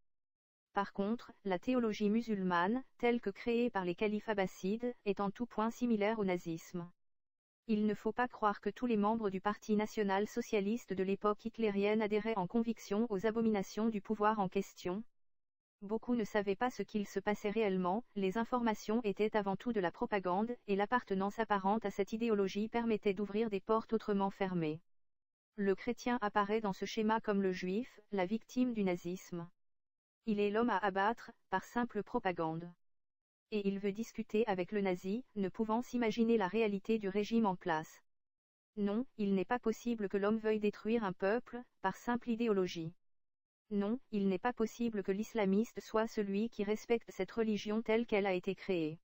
Par contre, la théologie musulmane, telle que créée par les califes abbassides, est en tout point similaire au nazisme. Il ne faut pas croire que tous les membres du Parti national-socialiste de l'époque hitlérienne adhéraient en conviction aux abominations du pouvoir en question. Beaucoup ne savaient pas ce qu'il se passait réellement, les informations étaient avant tout de la propagande, et l'appartenance apparente à cette idéologie permettait d'ouvrir des portes autrement fermées. Le chrétien apparaît dans ce schéma comme le juif, la victime du nazisme. Il est l'homme à abattre, par simple propagande. Et il veut discuter avec le nazi, ne pouvant s'imaginer la réalité du régime en place. Non, il n'est pas possible que l'homme veuille détruire un peuple, par simple idéologie. Non, il n'est pas possible que l'islamiste soit celui qui respecte cette religion telle qu'elle a été créée.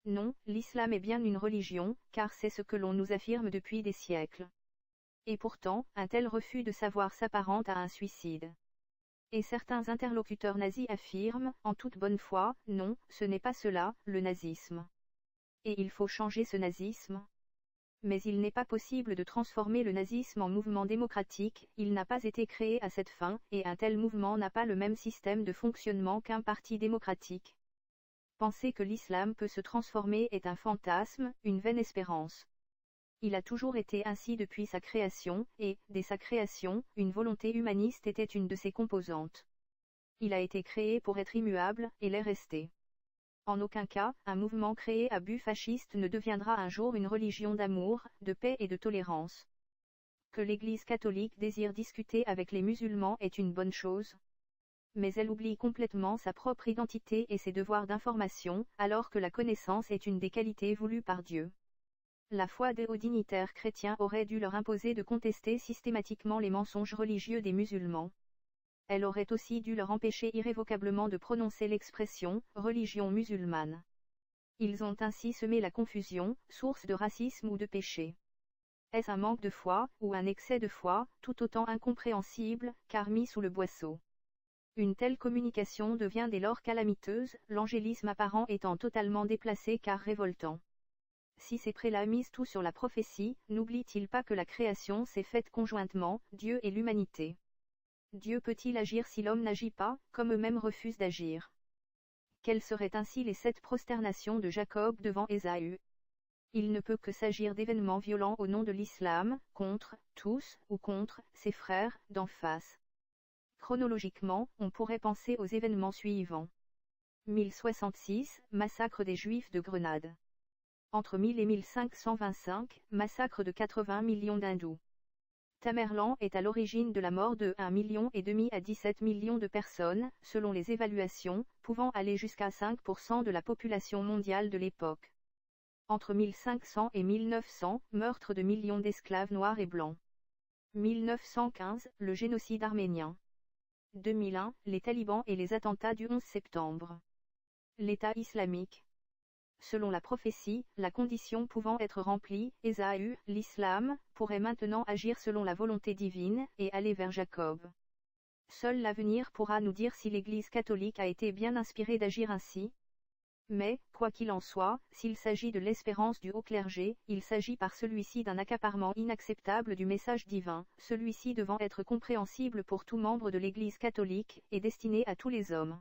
Non, l'islam est bien une religion, car c'est ce que l'on nous affirme depuis des siècles. Et pourtant, un tel refus de savoir s'apparente à un suicide. Et certains interlocuteurs nazis affirment, en toute bonne foi, non, ce n'est pas cela, le nazisme. Et il faut changer ce nazisme. Mais il n'est pas possible de transformer le nazisme en mouvement démocratique, il n'a pas été créé à cette fin, et un tel mouvement n'a pas le même système de fonctionnement qu'un parti démocratique. Penser que l'islam peut se transformer est un fantasme, une vaine espérance. Il a toujours été ainsi depuis sa création, et, dès sa création, une volonté humaniste était une de ses composantes. Il a été créé pour être immuable, et l'est resté. En aucun cas, un mouvement créé à but fasciste ne deviendra un jour une religion d'amour, de paix et de tolérance. Que l'Église catholique désire discuter avec les musulmans est une bonne chose. Mais elle oublie complètement sa propre identité et ses devoirs d'information, alors que la connaissance est une des qualités voulues par Dieu. La foi des hauts dignitaires chrétiens aurait dû leur imposer de contester systématiquement les mensonges religieux des musulmans. Elle aurait aussi dû leur empêcher irrévocablement de prononcer l'expression « religion musulmane ». Ils ont ainsi semé la confusion, source de racisme ou de péché. Est-ce un manque de foi, ou un excès de foi, tout autant incompréhensible, car mis sous le boisseau? Une telle communication devient dès lors calamiteuse, l'angélisme apparent étant totalement déplacé car révoltant. Si ces prélats misent tout sur la prophétie, n'oublient-ils pas que la création s'est faite conjointement, Dieu et l'humanité? Dieu peut-il agir si l'homme n'agit pas, comme eux-mêmes refusent d'agir? Quelles seraient ainsi les 7 prosternations de Jacob devant Ésaü? Il ne peut que s'agir d'événements violents au nom de l'islam, contre, tous, ou contre, ses frères, d'en face. Chronologiquement, on pourrait penser aux événements suivants. 1066, massacre des Juifs de Grenade. Entre 1000 et 1525, massacre de 80 millions d'hindous. Tamerlan est à l'origine de la mort de 1,5 million à 17 millions de personnes, selon les évaluations, pouvant aller jusqu'à 5% de la population mondiale de l'époque. Entre 1500 et 1900, meurtre de millions d'esclaves noirs et blancs. 1915, le génocide arménien. 2001, les talibans et les attentats du 11 septembre. L'État islamique. Selon la prophétie, la condition pouvant être remplie, Ésaü, l'islam, pourrait maintenant agir selon la volonté divine, et aller vers Jacob. Seul l'avenir pourra nous dire si l'Église catholique a été bien inspirée d'agir ainsi. Mais, quoi qu'il en soit, s'il s'agit de l'espérance du haut clergé, il s'agit par celui-ci d'un accaparement inacceptable du message divin, celui-ci devant être compréhensible pour tout membre de l'Église catholique, et destiné à tous les hommes.